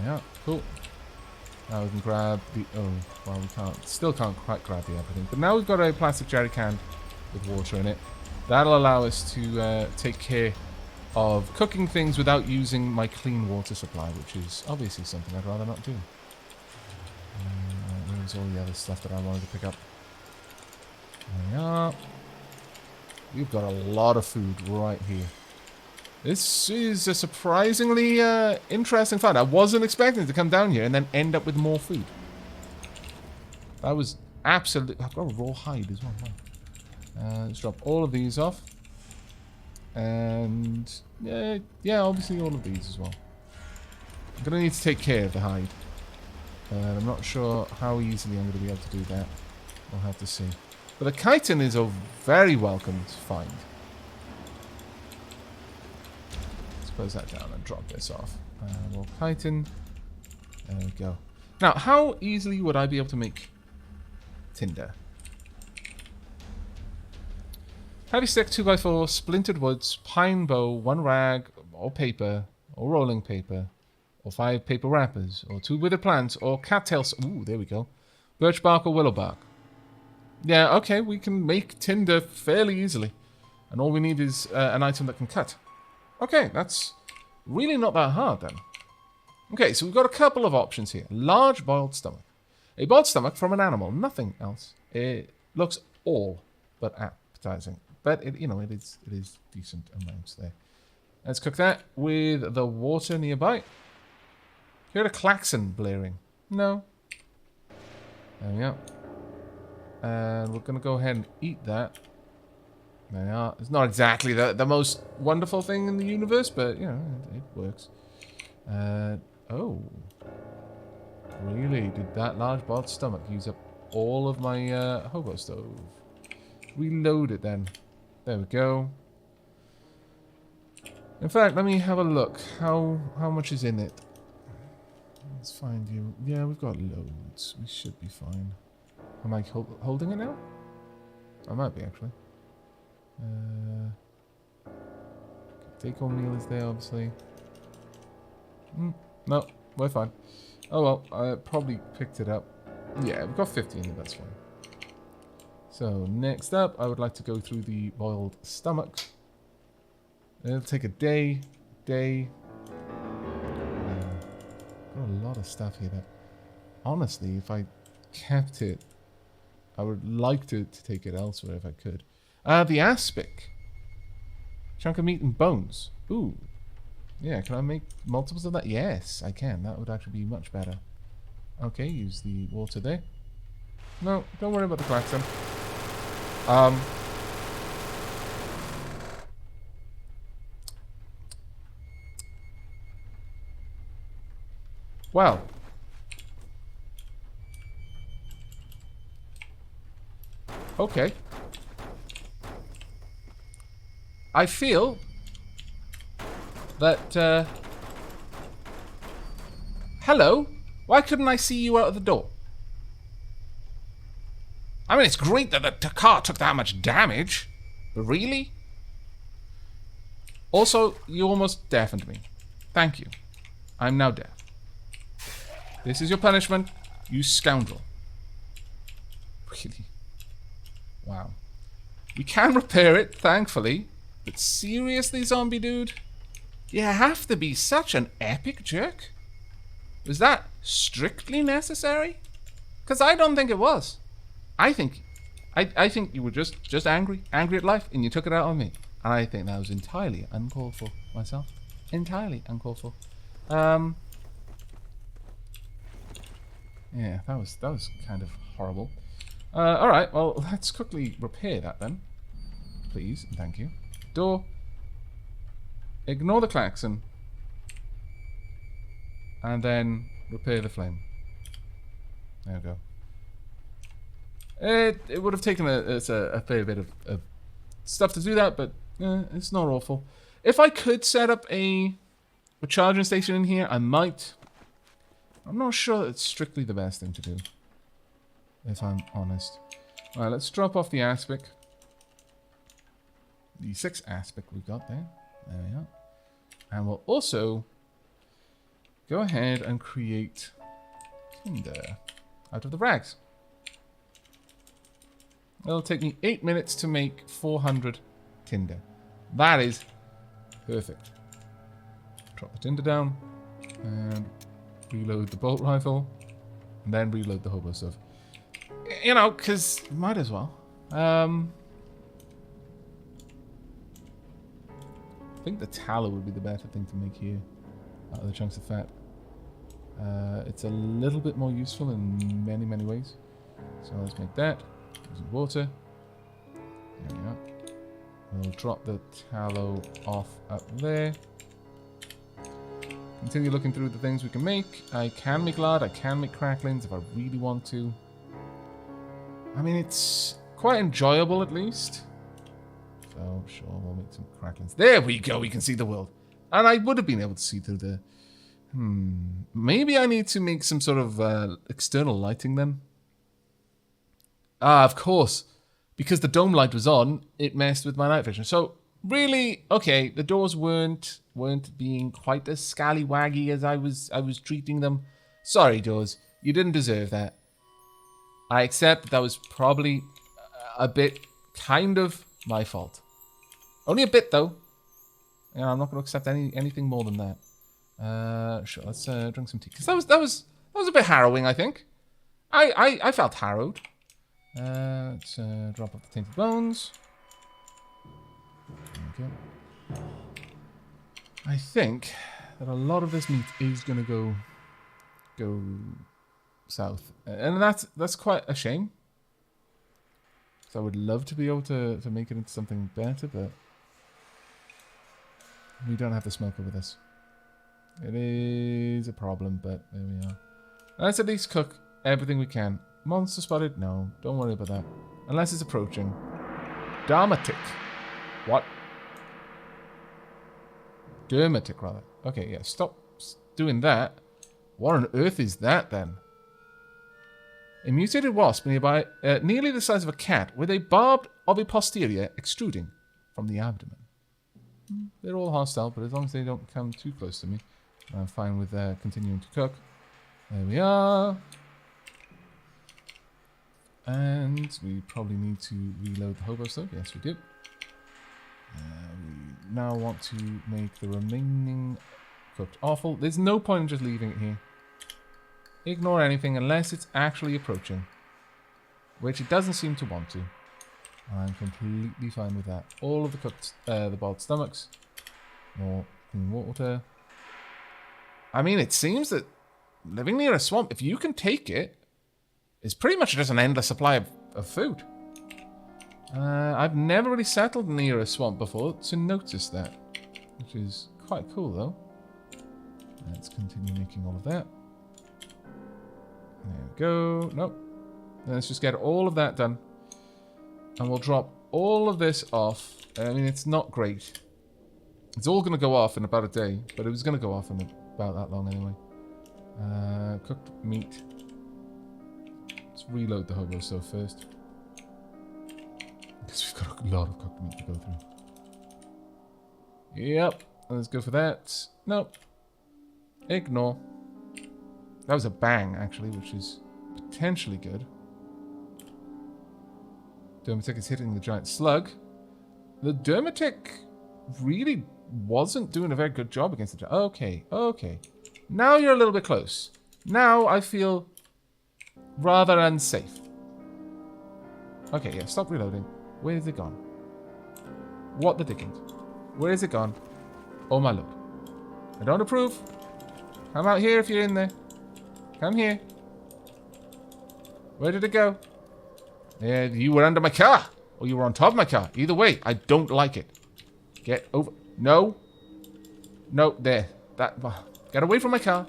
Yeah, cool. Now we can grab the... Oh, well, we can't. Still can't quite grab the everything. But now we've got a plastic jerry can with water in it. That'll allow us to take care of cooking things without using my clean water supply, which is obviously something I'd rather not do. There's all the other stuff that I wanted to pick up. There we are. We've got a lot of food right here. This is a surprisingly interesting find. I wasn't expecting to come down here and then end up with more food. That was absolutely... I've got a raw hide as well. Wow. Let's drop all of these off. And... yeah, obviously all of these as well. I'm going to need to take care of the hide. I'm not sure how easily I'm going to be able to do that. We'll have to see. But the chitin is a very welcome find. Close that down and drop this off. More chitin. There we go. Now, how easily would I be able to make tinder? Heavy stick, 2x4, splintered woods, pine bow, 1 rag, or paper, or rolling paper, or 5 paper wrappers, or 2 withered plants, or cattails. Ooh, there we go. Birch bark or willow bark. Yeah, okay, we can make tinder fairly easily. And all we need is an item that can cut. Okay, that's really not that hard then. Okay, so we've got a couple of options here. Large boiled stomach. A boiled stomach from an animal, nothing else. It looks all but appetizing. But, it is decent amounts there. Let's cook that with the water nearby. Hear a klaxon blaring. No. There we go. And we're going to go ahead and eat that. There we are. It's not exactly the most wonderful thing in the universe, but, you know, it works. Oh. Really? Did that large boiled stomach use up all of my hobo stove? Reload it then. There we go. In fact, let me have a look. How much is in it? Let's find you. Yeah, we've got loads. We should be fine. Am I holding it now? I might be, actually. Take-home meal is there, obviously. No, we're fine. Oh well, I probably picked it up. Yeah, we've got 15, that's fine. So, next up, I would like to go through the boiled stomach. It'll take a day. Got a lot of stuff here that, honestly, if I kept it, I would like to take it elsewhere if I could. The aspic. Chunk of meat and bones. Ooh. Yeah, can I make multiples of that? Yes, I can. That would actually be much better. Okay, use the water there. No, don't worry about the klaxon. Well. Okay. I feel that, hello? Why couldn't I see you out of the door? I mean, it's great that the car took that much damage. But really? Also, you almost deafened me. Thank you. I'm now deaf. This is your punishment, you scoundrel. Really? Wow. We can repair it, thankfully. But seriously, zombie dude? You have to be such an epic jerk? Was that strictly necessary? Because I don't think it was. I think you were just angry at life, and you took it out on me. And I think that was entirely uncalled for myself. Entirely uncalled for. Yeah, that was kind of horrible. Alright, well, let's quickly repair that then. Please, and thank you. Door. Ignore the klaxon. And then repair the flame. There we go. It would have taken a fair bit of stuff to do that, but it's not awful. If I could set up a charging station in here, I might. I'm not sure it's strictly the best thing to do, if I'm honest. Alright, let's drop off the aspic. The 6 aspic we've got there. There we are. And we'll also go ahead and create tinder out of the rags. It'll take me 8 minutes to make 400 tinder. That is perfect. Drop the tinder down and reload the bolt rifle and then reload the hobo stuff. You know, because might as well. I think the tallow would be the better thing to make here out of the chunks of fat. It's a little bit more useful in many, many ways. So let's make that. Using water. There we are. We'll drop the tallow off up there. Continue looking through the things we can make. I can make lard, I can make cracklings if I really want to. I mean, it's quite enjoyable at least. So, sure, we'll make some cracklings. There we go, we can see the world. And I would have been able to see through the... Maybe I need to make some sort of external lighting then. Ah, of course. Because the dome light was on, it messed with my night vision. So, really, okay, the doors weren't being quite as scallywaggy as I was treating them. Sorry, doors. You didn't deserve that. I accept that was probably a bit kind of my fault. Only a bit, though. Yeah, I'm not going to accept anything more than that. Sure, let's drink some tea. Because that was a bit harrowing, I think. I felt harrowed. Let's drop off the tainted bones. Okay. I think that a lot of this meat is going to go south, and that's quite a shame. So I would love to be able to make it into something better, but we don't have the smoker with us. It is a problem, but there we are. Let's at least cook everything we can. Monster spotted? No, don't worry about that. Unless it's approaching. Dermatic. What? Dermatic, rather. Okay, yeah, stop doing that. What on earth is that, then? A mutated wasp nearby, nearly the size of a cat, with a barbed oviposterior extruding from the abdomen. They're all hostile, but as long as they don't come too close to me, I'm fine with continuing to cook. There we are. And we probably need to reload the hobo stove. Yes, we do. We now want to make the remaining cooked offal. There's no point in just leaving it here. Ignore anything unless it's actually approaching, which it doesn't seem to want to. I'm completely fine with that. All of the cooked, the boiled stomachs, more Clean water. I mean, it seems that living near a swamp, if you can take it, is pretty much just an endless supply of food. I've never really settled near a swamp before to notice that, which is quite cool, though. Let's continue making all of that. There we go. Nope. Let's just get all of that done. And we'll drop all of this off. I mean, it's not great. It's all going to go off in about a day, but it was going to go off in about that long anyway. Cooked meat. Let's reload the hobo stove first. Because we've got a lot of cooked meat to go through. Yep. Let's go for that. Nope. Ignore. That was a bang, actually, which is potentially good. Dermatic is hitting the giant slug. The Dermatic really wasn't doing a very good job against the giant. Okay, okay. Now you're a little bit close. Now I feel rather unsafe. Okay, yeah, stop reloading. Where is it gone? What the dickens? Where is it gone? Oh my lord. I don't approve. Come out here if you're in there. Come here. Where did it go? Yeah, you were under my car. Or you were on top of my car. Either way, I don't like it. Get over. No. No, there. That. Get away from my car.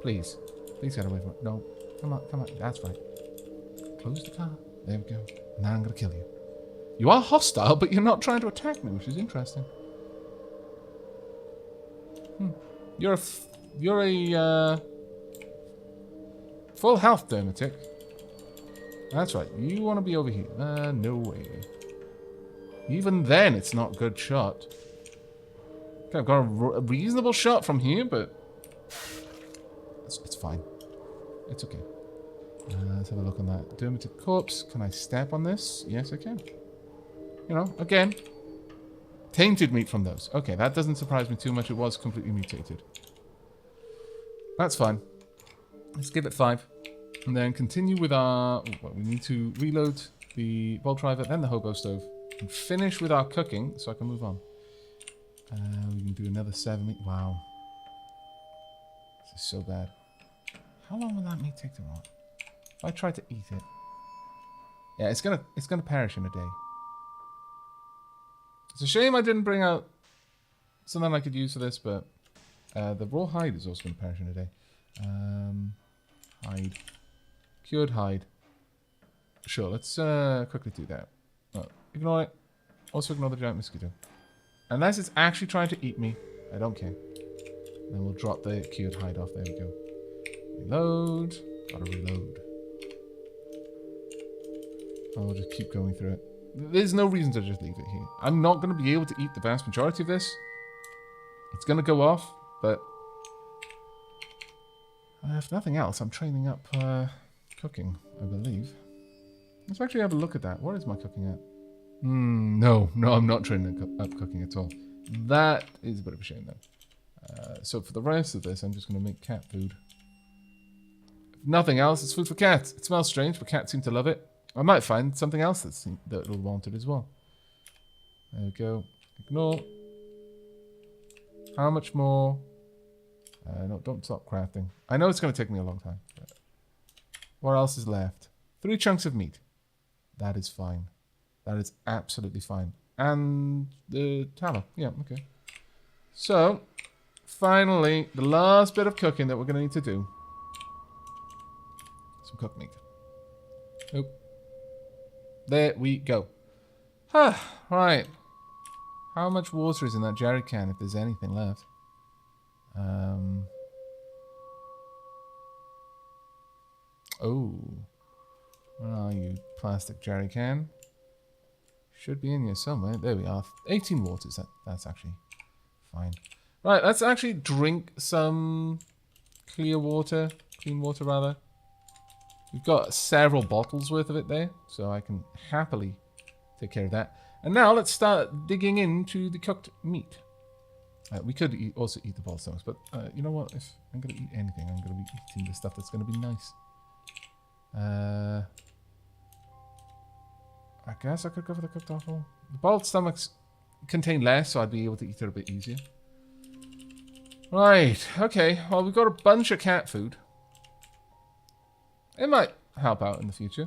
Please. Please get away from it. No. Come on, come on. That's right. Close the car. There we go. Now I'm going to kill you. You are hostile, but you're not trying to attack me, which is interesting. You're a full health Dermatic. That's right. You want to be over here. No way. Even then, it's not a good shot. Okay, I've got a reasonable shot from here, but it's fine. It's okay. Let's have a look on that. Dermatic corpse. Can I step on this? Yes, I can. You know, again, tainted meat from those. Okay, that doesn't surprise me too much. It was completely mutated. That's fine. Let's give it 5. And then continue with our... Well, we need to reload the bolt driver, then the hobo stove. And finish with our cooking so I can move on. We can do another 7 meat. Wow. This is so bad. How long will that meat take to rot? If I try to eat it... Yeah, it's gonna perish in a day. It's a shame I didn't bring out something I could use for this, but the raw hide is also going to perish in a day. Hide. Cured hide. Sure, let's quickly do that. Oh, ignore it. Also ignore the giant mosquito. Unless it's actually trying to eat me, I don't care. Then we'll drop the cured hide off. There we go. Reload. Gotta reload. And we'll just keep going through it. There's no reason to just leave it here. I'm not going to be able to eat the vast majority of this. It's going to go off, but if nothing else, I'm training up cooking, I believe. Let's actually have a look at that. What is my cooking at? No, I'm not training up cooking at all. That is a bit of a shame, though. So for the rest of this, I'm just going to make cat food. If nothing else, it's food for cats. It smells strange, but cats seem to love it. I might find something else that'll want it as well. There we go. Ignore. How much more? No, don't stop crafting. I know it's going to take me a long time. But what else is left? 3 chunks of meat. That is fine. That is absolutely fine. And the tallow. Yeah, okay. So, finally, the last bit of cooking that we're going to need to do. Some cooked meat. Nope. There we go. Right. How much water is in that jerry can if there's anything left? Oh. Where are you, plastic jerry can? Should be in here somewhere. There we are. 18 waters. That's actually fine. Right, let's actually drink some clear water. Clean water, rather. We've got several bottles worth of it there, so I can happily take care of that. And now let's start digging into the cooked meat. We could also eat the ball stomachs, but you know what? If I'm going to eat anything, I'm going to be eating the stuff that's going to be nice. I guess I could go for the cooked offal. The boiled stomachs contain less, so I'd be able to eat it a bit easier. Right, okay. Well, we've got a bunch of cat food. It might help out in the future.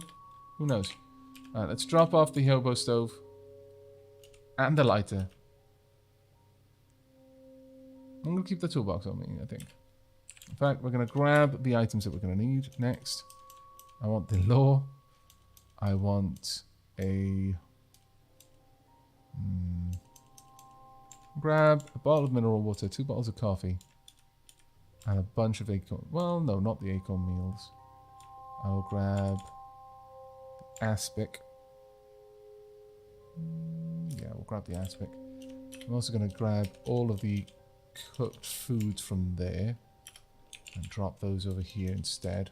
Who knows? Alright, let's drop off the hobo stove. And the lighter. I'm going to keep the toolbox on me, I think. In fact, we're going to grab the items that we're going to need next. I want the law. I want a... grab a bottle of mineral water, 2 bottles of coffee, and a bunch of acorn... Well, no, not the acorn meals. I'll grab the aspic. Yeah, we'll grab the aspic. I'm also going to grab all of the cooked foods from there and drop those over here instead.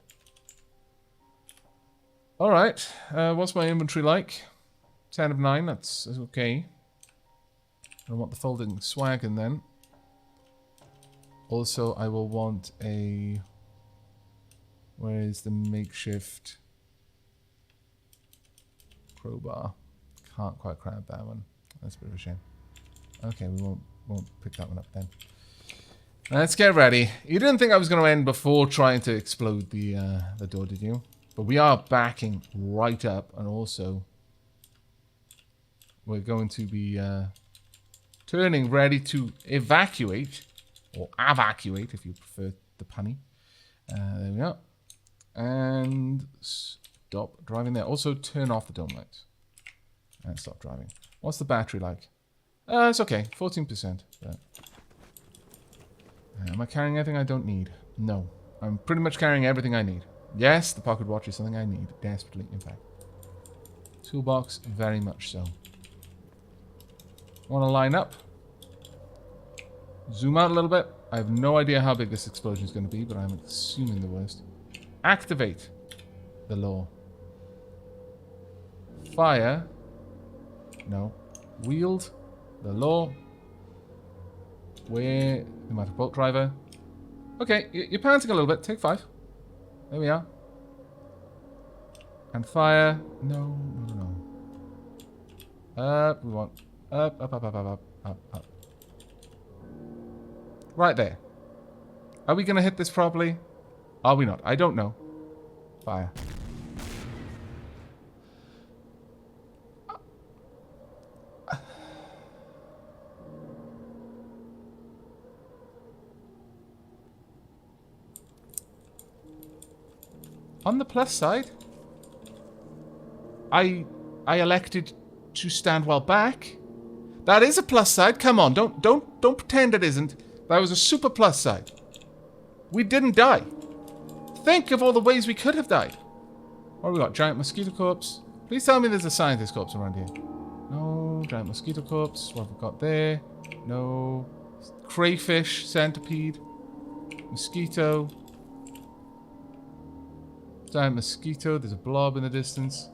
Alright, what's my inventory like? 10 of 9, that's okay. I want the folding swagon then. Also, I will want a... Where is the makeshift crowbar? Can't quite grab that one. That's a bit of a shame. Okay, we won't pick that one up then. Let's get ready. You didn't think I was going to end before trying to explode the door, did you? But we are backing right up, and also we're going to be turning ready to evacuate, or evacuate if you prefer the punny. There we are. And stop driving there. Also turn off the dome lights. And stop driving. What's the battery like? It's okay, 14%. But... am I carrying anything I don't need? No. I'm pretty much carrying everything I need. Yes, the pocket watch is something I need, desperately, in fact. Toolbox, very much so. Want to line up? Zoom out a little bit. I have no idea how big this explosion is going to be, but I'm assuming the worst. Activate the law. Fire. No. Wield the law. Where the matter boat driver. Okay, you're panting a little bit. Take 5. There we are. And fire. No. Up. We want up. Right there. Are we going to hit this properly? Are we not? I don't know. Fire. On the plus side, I elected to stand well back. That is a plus side. Come on, don't pretend it isn't. That was a super plus side. We didn't die. Think of all the ways we could have died. What have we got? Giant mosquito corpse. Please tell me there's a scientist corpse around here. No. Giant mosquito corpse. What have we got there? No. Crayfish. Centipede. Mosquito. Giant mosquito. There's a blob in the distance.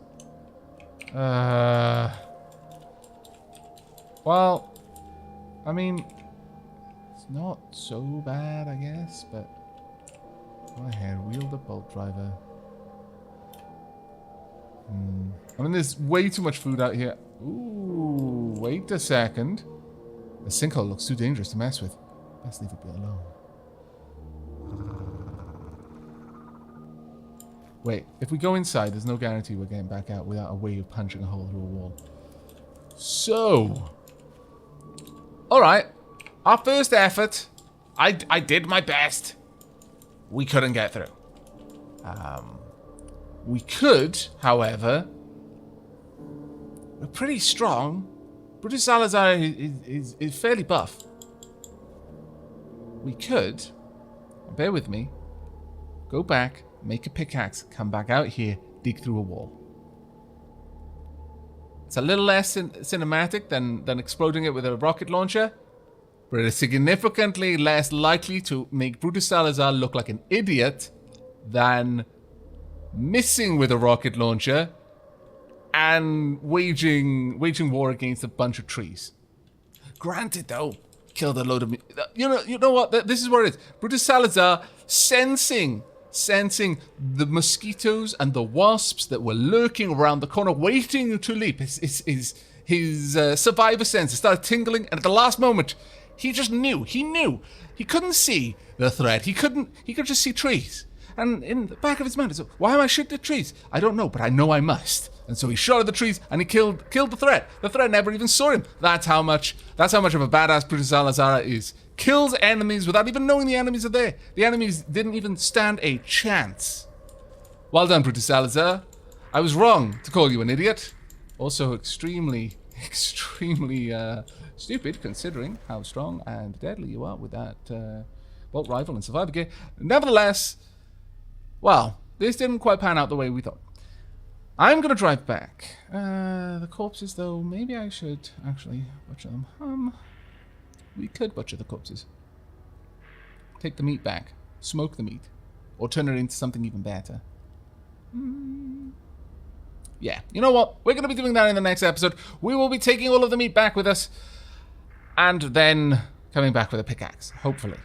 Well, I mean, it's not so bad, I guess, but go ahead, wheel the bolt driver. I mean, there's way too much food out here. Ooh, wait a second. The sinkhole looks too dangerous to mess with. Best leave it be alone. Wait, if we go inside, there's no guarantee we're getting back out without a way of punching a hole through a wall. So, alright. Our first effort, I did my best. We couldn't get through. We could, however, we're pretty strong. Brutus Salazar is fairly buff. We could, bear with me, go back, make a pickaxe, come back out here, dig through a wall. It's a little less cinematic than exploding it with a rocket launcher, but it is significantly less likely to make Brutus Salazar look like an idiot than missing with a rocket launcher and waging war against a bunch of trees. Granted, though, killed a load of me. You know what? This is what it is. Brutus Salazar sensing the mosquitoes and the wasps that were lurking around the corner, waiting to leap. His survivor senses started tingling, and at the last moment, He just knew. He knew. He couldn't see the threat. He could just see trees. And in the back of his mind, so why am I shooting at trees? I don't know, but I know I must. And so he shot at the trees and he killed the threat. The threat never even saw him. That's how much of a badass Brutus Salazar is. Kills enemies without even knowing the enemies are there. The enemies didn't even stand a chance. Well done, Brutus Salazar. I was wrong to call you an idiot. Also extremely stupid considering how strong and deadly you are with that bolt rifle and survivor gear. Nevertheless, well, this didn't quite pan out the way we thought. I'm going to drive back. The corpses, though, maybe I should actually butcher them. We could butcher the corpses. Take the meat back. Smoke the meat. Or turn it into something even better. Yeah, you know what? We're going to be doing that in the next episode. We will be taking all of the meat back with us. And then coming back with a pickaxe, hopefully.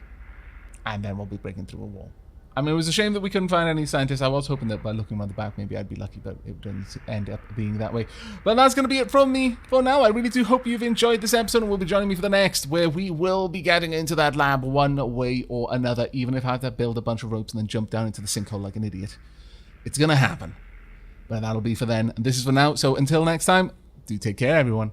And then we'll be breaking through a wall. I mean, it was a shame that we couldn't find any scientists. I was hoping that by looking around the back, maybe I'd be lucky, but it didn't end up being that way. But that's going to be it from me for now. I really do hope you've enjoyed this episode and will be joining me for the next, where we will be getting into that lab one way or another, even if I have to build a bunch of ropes and then jump down into the sinkhole like an idiot. It's going to happen. But that'll be for then. And this is for now. So until next time, do take care, everyone.